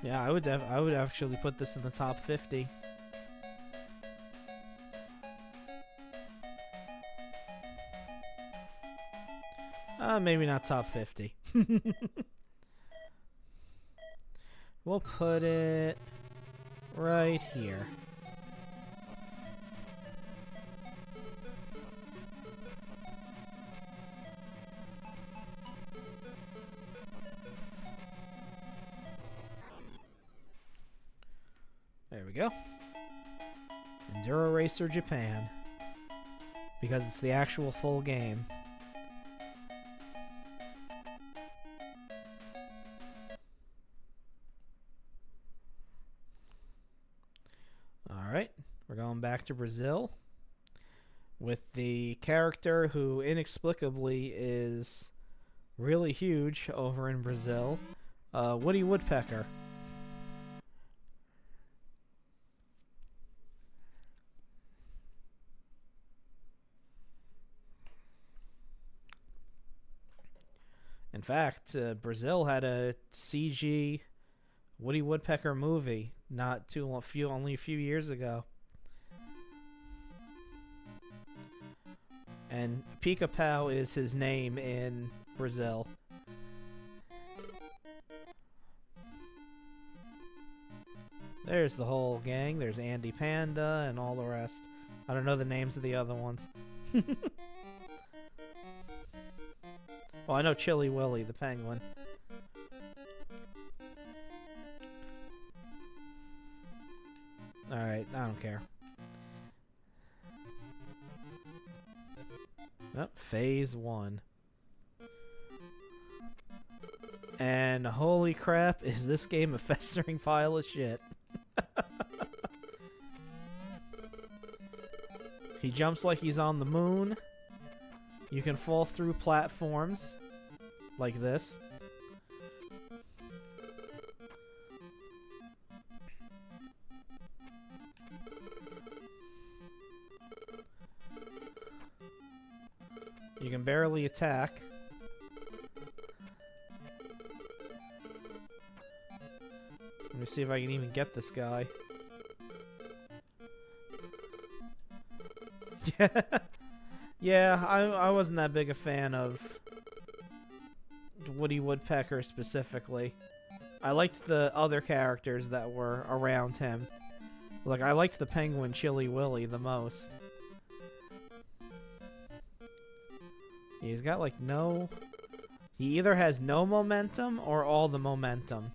Yeah, I would actually put this in the top 50. Maybe not top 50. We'll put it right here. There we go. Enduro Racer Japan. Because it's the actual full game. Alright, we're going back to Brazil with the character who inexplicably is really huge over in Brazil, Woody Woodpecker. In fact, Brazil had a CG Woody Woodpecker movie only a few years ago. And Pica-Pau is his name in Brazil. There's the whole gang. There's Andy Panda and all the rest. I don't know the names of the other ones. Well, I know Chilly Willy, the penguin. Alright, I don't care. Oh, phase 1. And holy crap, is this game a festering pile of shit. He jumps like he's on the moon. You can fall through platforms like this. You can barely attack. Let me see if I can even get this guy. Yeah, I wasn't that big a fan of Woody Woodpecker specifically. I liked the other characters that were around him. Like, I liked the penguin Chilly Willy the most. He's got like no... He either has no momentum or all the momentum.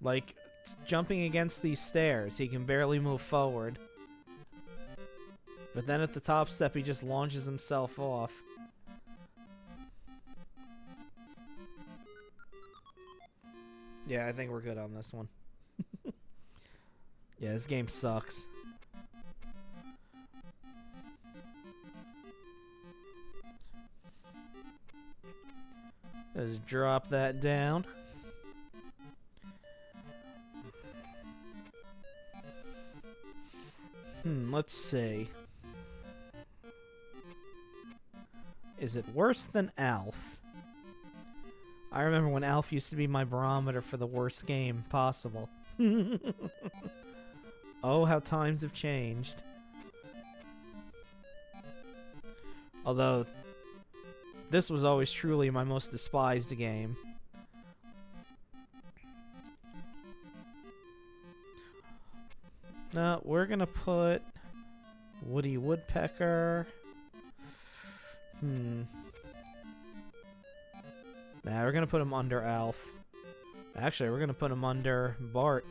Like, jumping against these stairs, he can barely move forward. But then at the top step, he just launches himself off. Yeah, I think we're good on this one. Yeah, this game sucks. Let's drop that down. Let's see. Is it worse than Alf? I remember when Alf used to be my barometer for the worst game possible. Oh, how times have changed. Although, this was always truly my most despised game. No, we're gonna put Woody Woodpecker. Nah, we're gonna put him under Alf. Actually, we're gonna put him under Bart.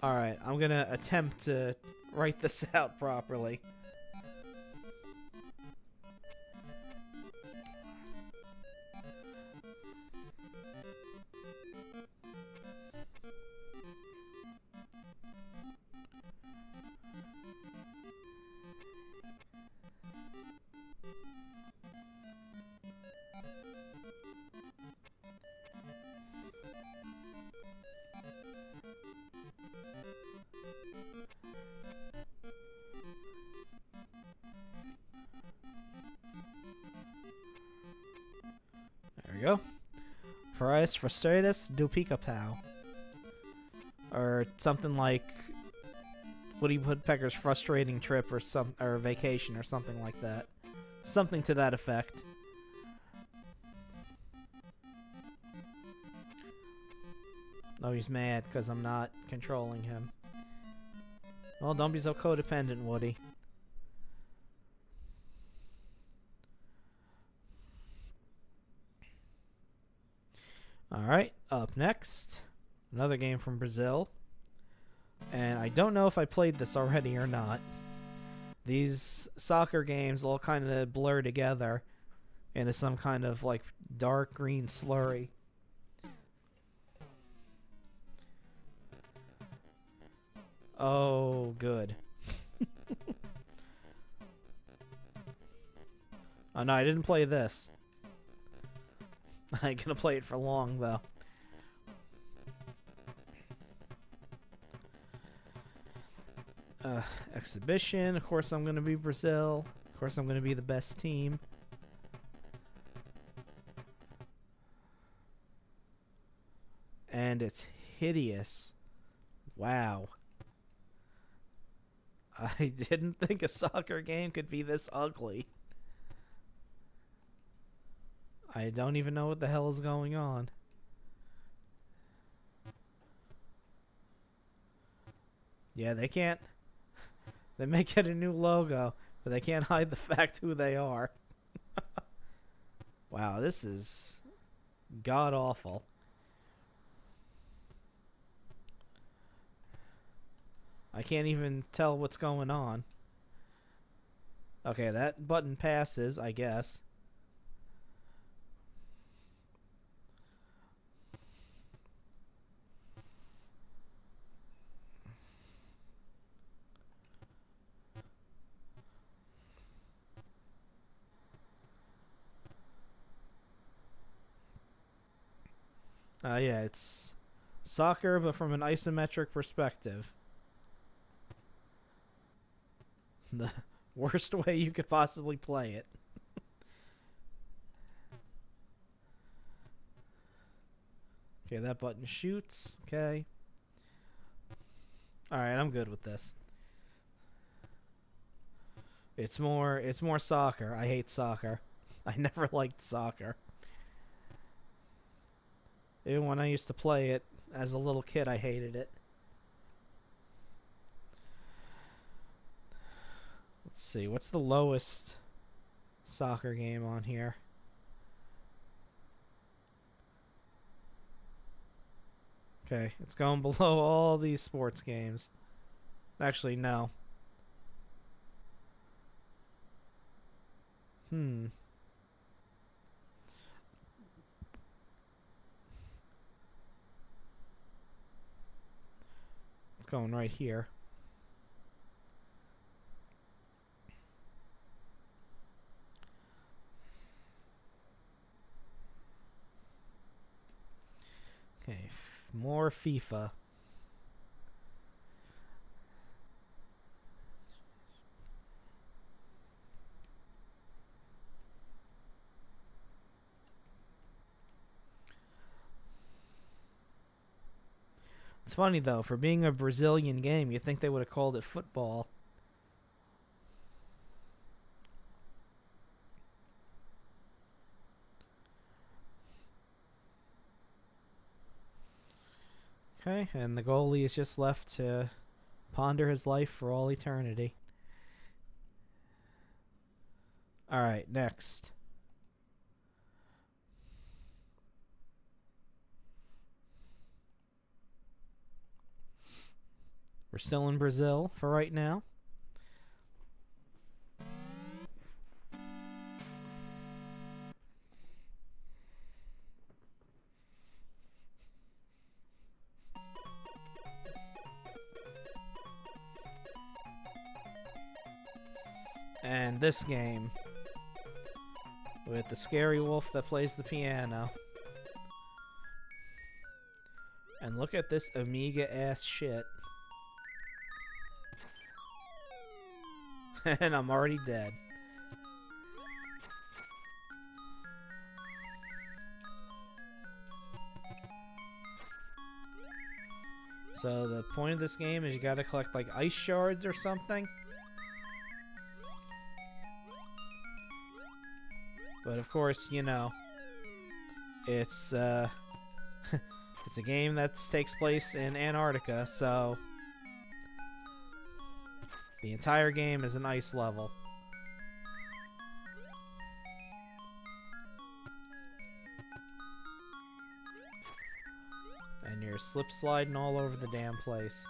Alright, I'm gonna attempt to write this out properly. There we go. Farias frustratus do Pica-Pau. Or something like Woody Woodpecker's frustrating trip or vacation or something like that. Something to that effect. Oh, he's mad because I'm not controlling him. Well, don't be so codependent, Woody. Alright, up next, another game from Brazil. And I don't know if I played this already or not. These soccer games all kind of blur together into some kind of like dark green slurry. Oh, good. Oh no, I didn't play this. I ain't gonna play it for long, though. Exhibition. Of course, I'm going to be Brazil. Of course, I'm going to be the best team. And it's hideous. Wow. I didn't think a soccer game could be this ugly. I don't even know what the hell is going on. Yeah, they can't. They may get a new logo, but they can't hide the fact who they are. Wow, this is god awful. I can't even tell what's going on. Okay, that button passes, I guess. Yeah, it's soccer, but from an isometric perspective. The worst way you could possibly play it. Okay, that button shoots. Okay. Alright, I'm good with this. It's more soccer. I hate soccer. I never liked soccer. Even when I used to play it as a little kid, I hated it. Let's see, what's the lowest soccer game on here? Okay, it's going below all these sports games. Actually, no. It's going right here. Okay, more FIFA. It's funny though, for being a Brazilian game, you'd think they would have called it football. Okay, and the goalie is just left to ponder his life for all eternity. Alright, next. We're still in Brazil for right now. And this game, with the scary wolf that plays the piano. And look at this Amiga ass shit. And I'm already dead. So the point of this game is you gotta collect like ice shards or something. But of course, you know, it's it's a game that takes place in Antarctica, so the entire game is an ice level. And you're slip sliding all over the damn place.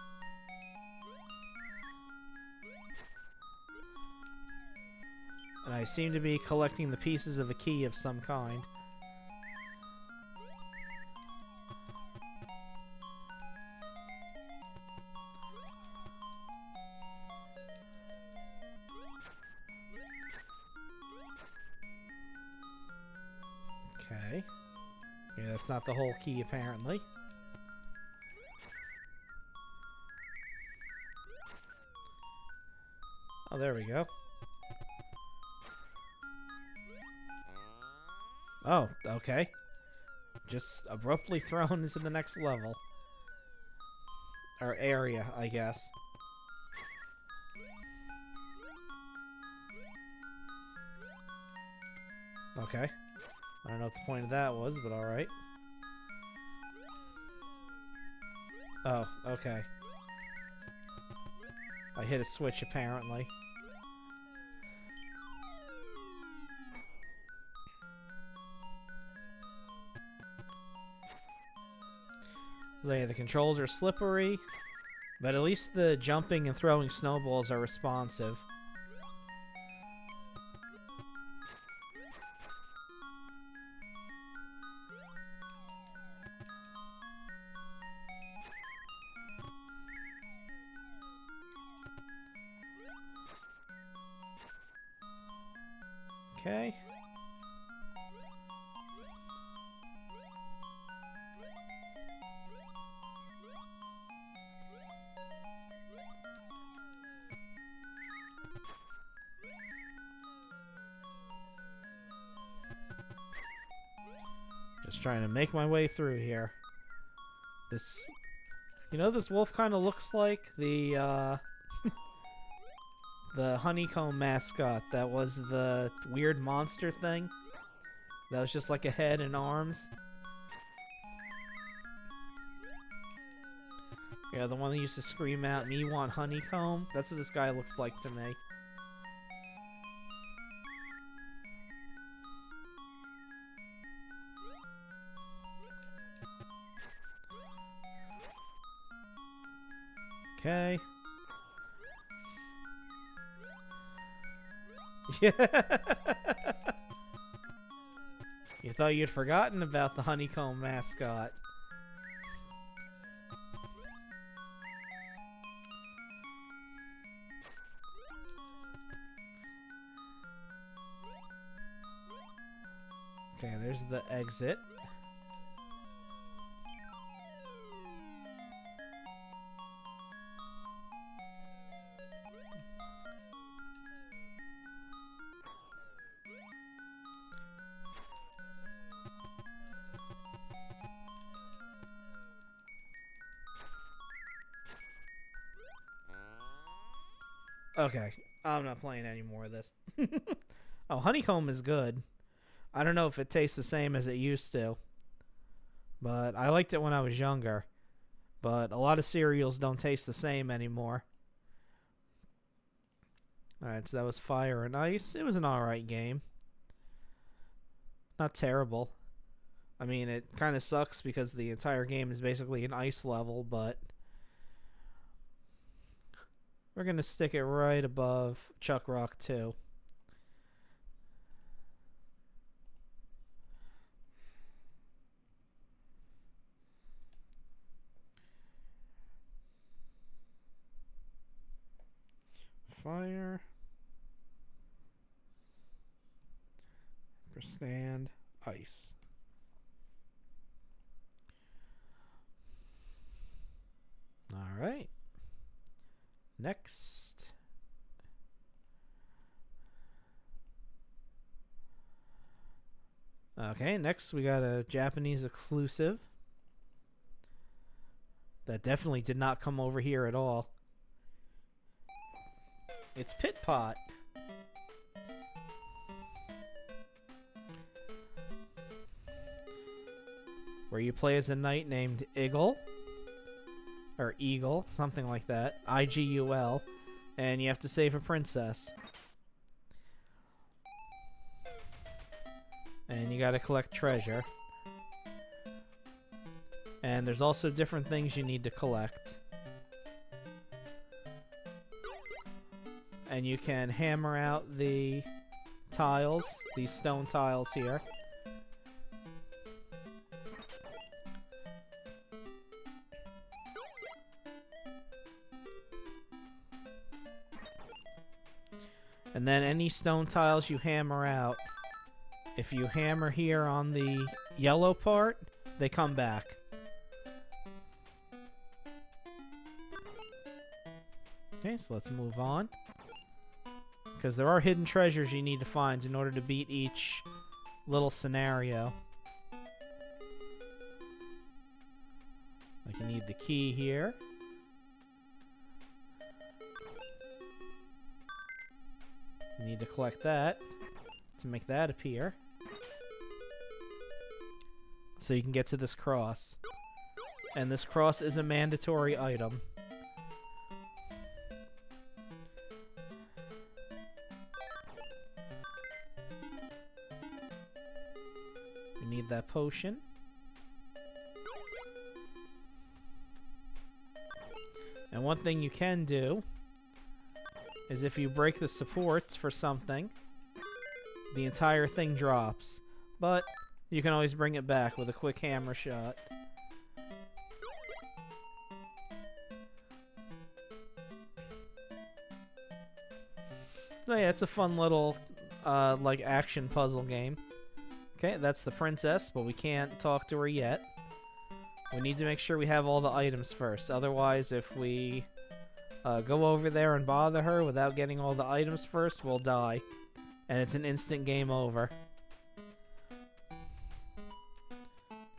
And I seem to be collecting the pieces of a key of some kind. Okay. Yeah, that's not the whole key, apparently. there we go. Oh, okay. Just abruptly thrown into the next level. Or area, I guess. Okay. I don't know what the point of that was, but alright. Oh, okay. I hit a switch, apparently. So yeah, the controls are slippery, but at least the jumping and throwing snowballs are responsive. Okay. Just trying to make my way through here. This, you know, this wolf kind of looks like the the honeycomb mascot that was the weird monster thing. That was just like a head and arms. Yeah, the one that used to scream out, "Me want honeycomb." That's what this guy looks like to me. Okay. Yeah. You thought you'd forgotten about the honeycomb mascot. Okay, there's the exit. Okay, I'm not playing any more of this. Oh, honeycomb is good. I don't know if it tastes the same as it used to, but I liked it when I was younger. But a lot of cereals don't taste the same anymore. Alright, so that was Fire and Ice. It was an alright game. Not terrible. I mean, it kind of sucks because the entire game is basically an ice level, but we're going to stick it right above Chuck Rock 2. Fire. For stand. Ice. Alright. Next. Okay, next we got a Japanese exclusive. That definitely did not come over here at all. It's Pit Pot. Where you play as a knight named Eagle. Or Eagle, something like that. I-G-U-L. And you have to save a princess. And you gotta collect treasure. And there's also different things you need to collect. And you can hammer out the tiles, these stone tiles here. And then any stone tiles you hammer out, if you hammer here on the yellow part, they come back. Okay, so let's move on. because there are hidden treasures you need to find in order to beat each little scenario. Like you need the key here. You need to collect that to make that appear. So you can get to this cross. And this cross is a mandatory item. You need that potion. And one thing you can do is if you break the supports for something, the entire thing drops. But you can always bring it back with a quick hammer shot. So yeah, it's a fun little like action puzzle game. Okay, that's the princess, but we can't talk to her yet. We need to make sure we have all the items first. Otherwise, if we go over there and bother her without getting all the items first, we'll die. And it's an instant game over.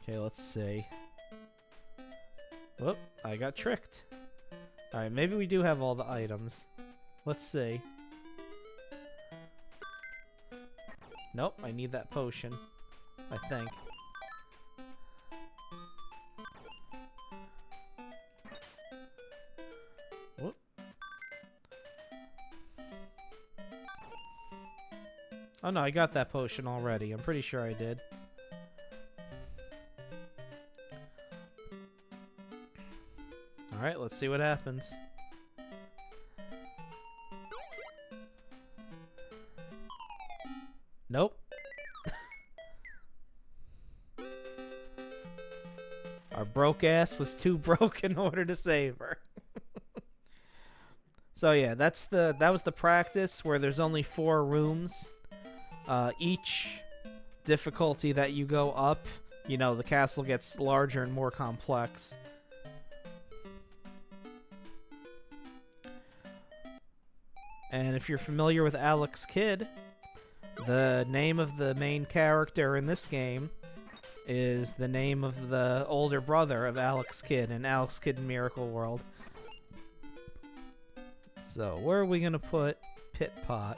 Okay, let's see. Whoop, I got tricked. Alright, maybe we do have all the items. Let's see. Nope, I need that potion. I think. Whoop. Oh no, I got that potion already. I'm pretty sure I did. Alright, let's see what happens. Nope. Our broke ass was too broke in order to save her. So yeah, that was the practice where there's only 4 rooms. Each difficulty that you go up, you know, the castle gets larger and more complex. And if you're familiar with Alex Kidd, the name of the main character in this game is the name of the older brother of Alex Kidd in Alex Kidd in Miracle World. So, where are we going to put Pit Pot?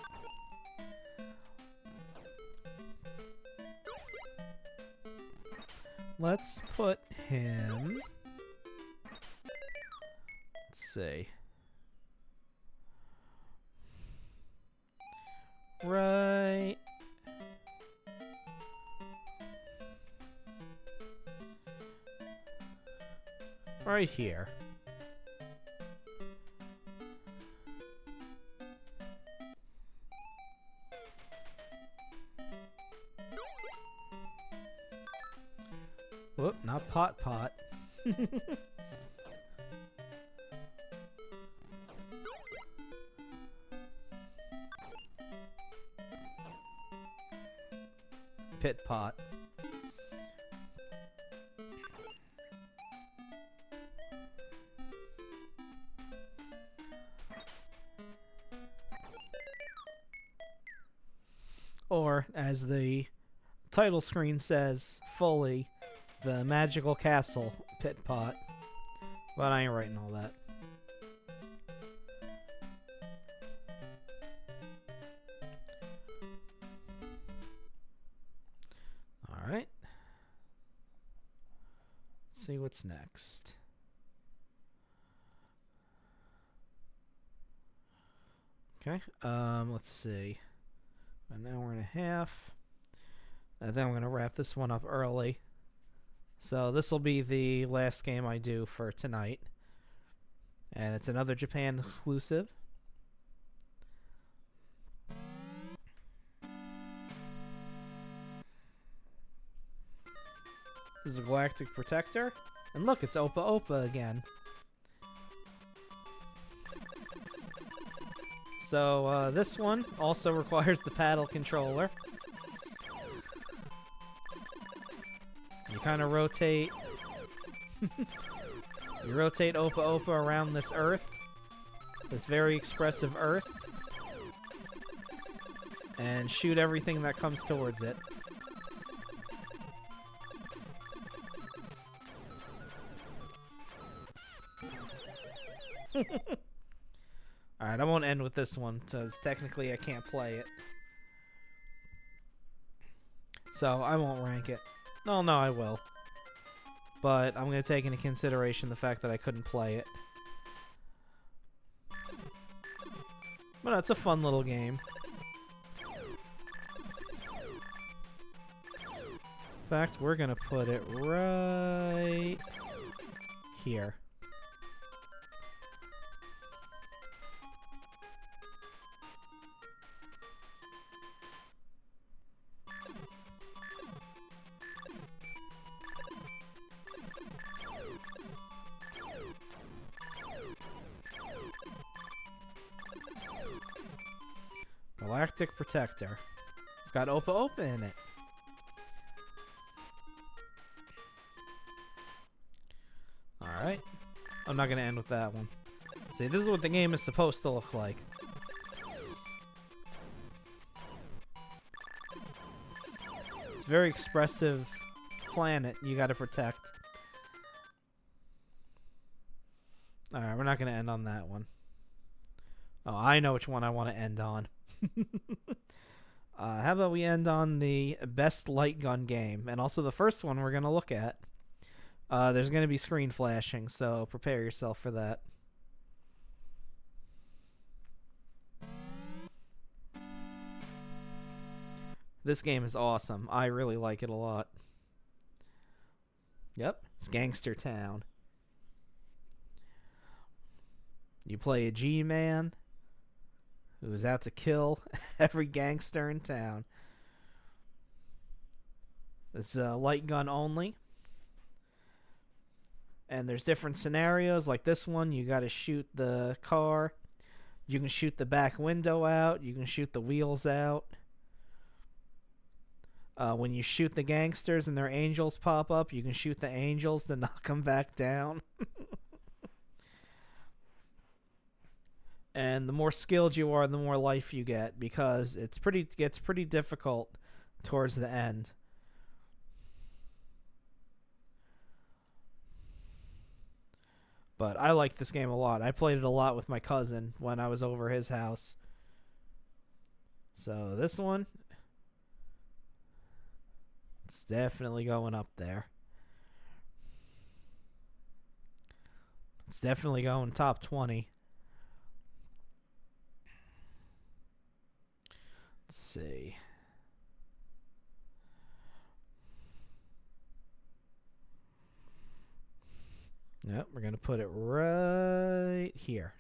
Let's put him... Let's see. Right here. Whoop, not pot. Pit Pot. Or, as the title screen says fully, the Magical Castle Pit Pot. But I ain't writing all that. Alright. Let's see what's next. Okay, let's see. An hour and a half. I think I'm going to wrap this one up early. So this will be the last game I do for tonight. And it's another Japan exclusive. This is a Galactic Protector. And look, it's Opa Opa again. So this one also requires the paddle controller. You kind of rotate. You rotate Opa Opa around this earth. This very expressive earth. and shoot everything that comes towards it. Alright, I won't end with this one, because technically I can't play it. So, I won't rank it. Oh, no, I will. But I'm going to take into consideration the fact that I couldn't play it. But no, it's a fun little game. In fact, we're going to put it right here. Galactic Protector. It's got Opa Opa in it. Alright. I'm not going to end with that one. See, this is what the game is supposed to look like. It's a very expressive planet you got to protect. Alright, we're not going to end on that one. Oh, I know which one I want to end on. How about we end on the best light gun game, and also the first one we're going to look at. There's going to be screen flashing, so prepare yourself for that. This game is awesome. I really like it a lot. Yep, it's Gangster Town. You play a G-Man who is out to kill every gangster in town. It's light gun only. And there's different scenarios. Like this one, you got to shoot the car. You can shoot the back window out. You can shoot the wheels out. When you shoot the gangsters and their angels pop up, you can shoot the angels to knock them back down. And the more skilled you are, the more life you get, because it gets pretty difficult towards the end. But I like this game a lot. I played it a lot with my cousin when I was over his house. So this one, it's definitely going up there. It's definitely going top 20. Let's see. Yep, we're going to put it right here.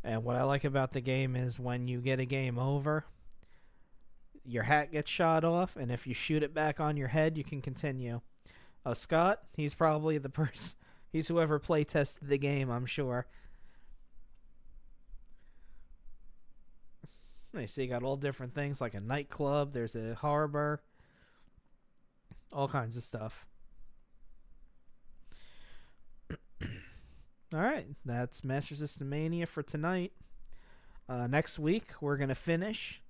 And what I like about the game is when you get a game over, your hat gets shot off, and if you shoot it back on your head, you can continue. Oh, Scott, he's probably the person. He's whoever play tested the game, I'm sure. You see, you got all different things, like a nightclub, there's a harbor, all kinds of stuff. Alright, that's Master System Mania for tonight. Next week, we're going to finish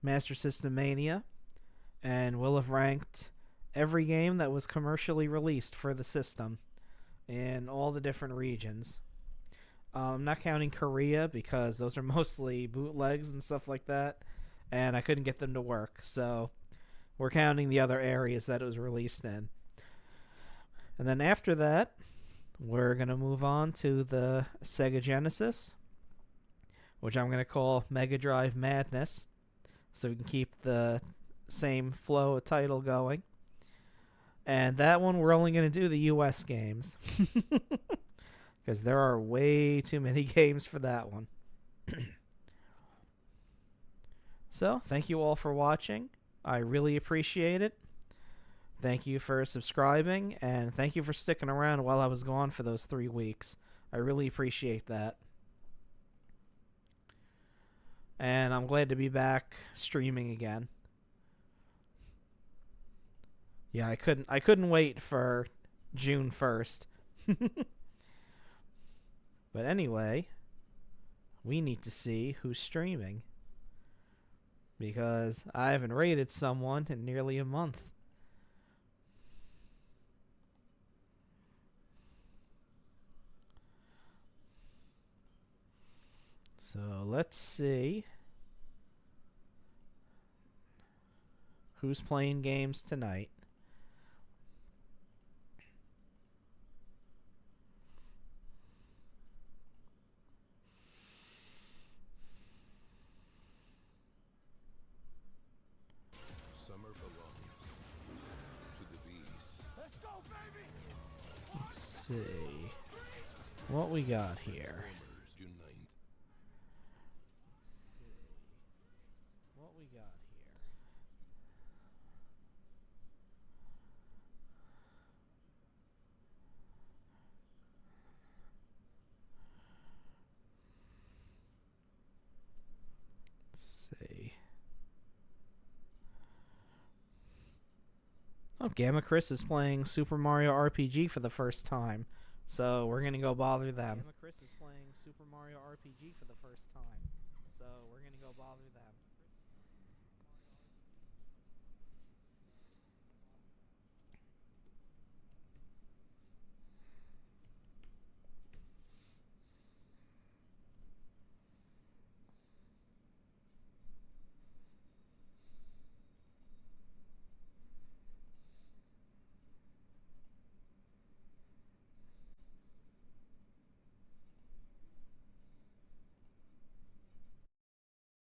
Master System Mania, and we'll have ranked every game that was commercially released for the system in all the different regions. I'm not counting Korea because those are mostly bootlegs and stuff like that, and I couldn't get them to work, so we're counting the other areas that it was released in. And then after that, we're going to move on to the Sega Genesis, which I'm going to call Mega Drive Madness, so we can keep the same flow of title going. And that one, we're only going to do the US games. Because there are way too many games for that one. So, thank you all for watching. I really appreciate it. Thank you for subscribing, and thank you for sticking around while I was gone for those 3 weeks. I really appreciate that. And I'm glad to be back streaming again. Yeah, I couldn't wait for June 1st. But anyway, we need to see who's streaming. Because I haven't rated someone in nearly a month. So let's see who's playing games tonight. Summer belongs to the bees. Let's go, baby! Let's see what we got here. June 9th. What we got here. Let's see. Oh, Gamma Chris is playing Super Mario RPG for the first time. So we're going to go bother them. Gamma Chris is playing Super Mario RPG for the first time. So we're going to go bother them.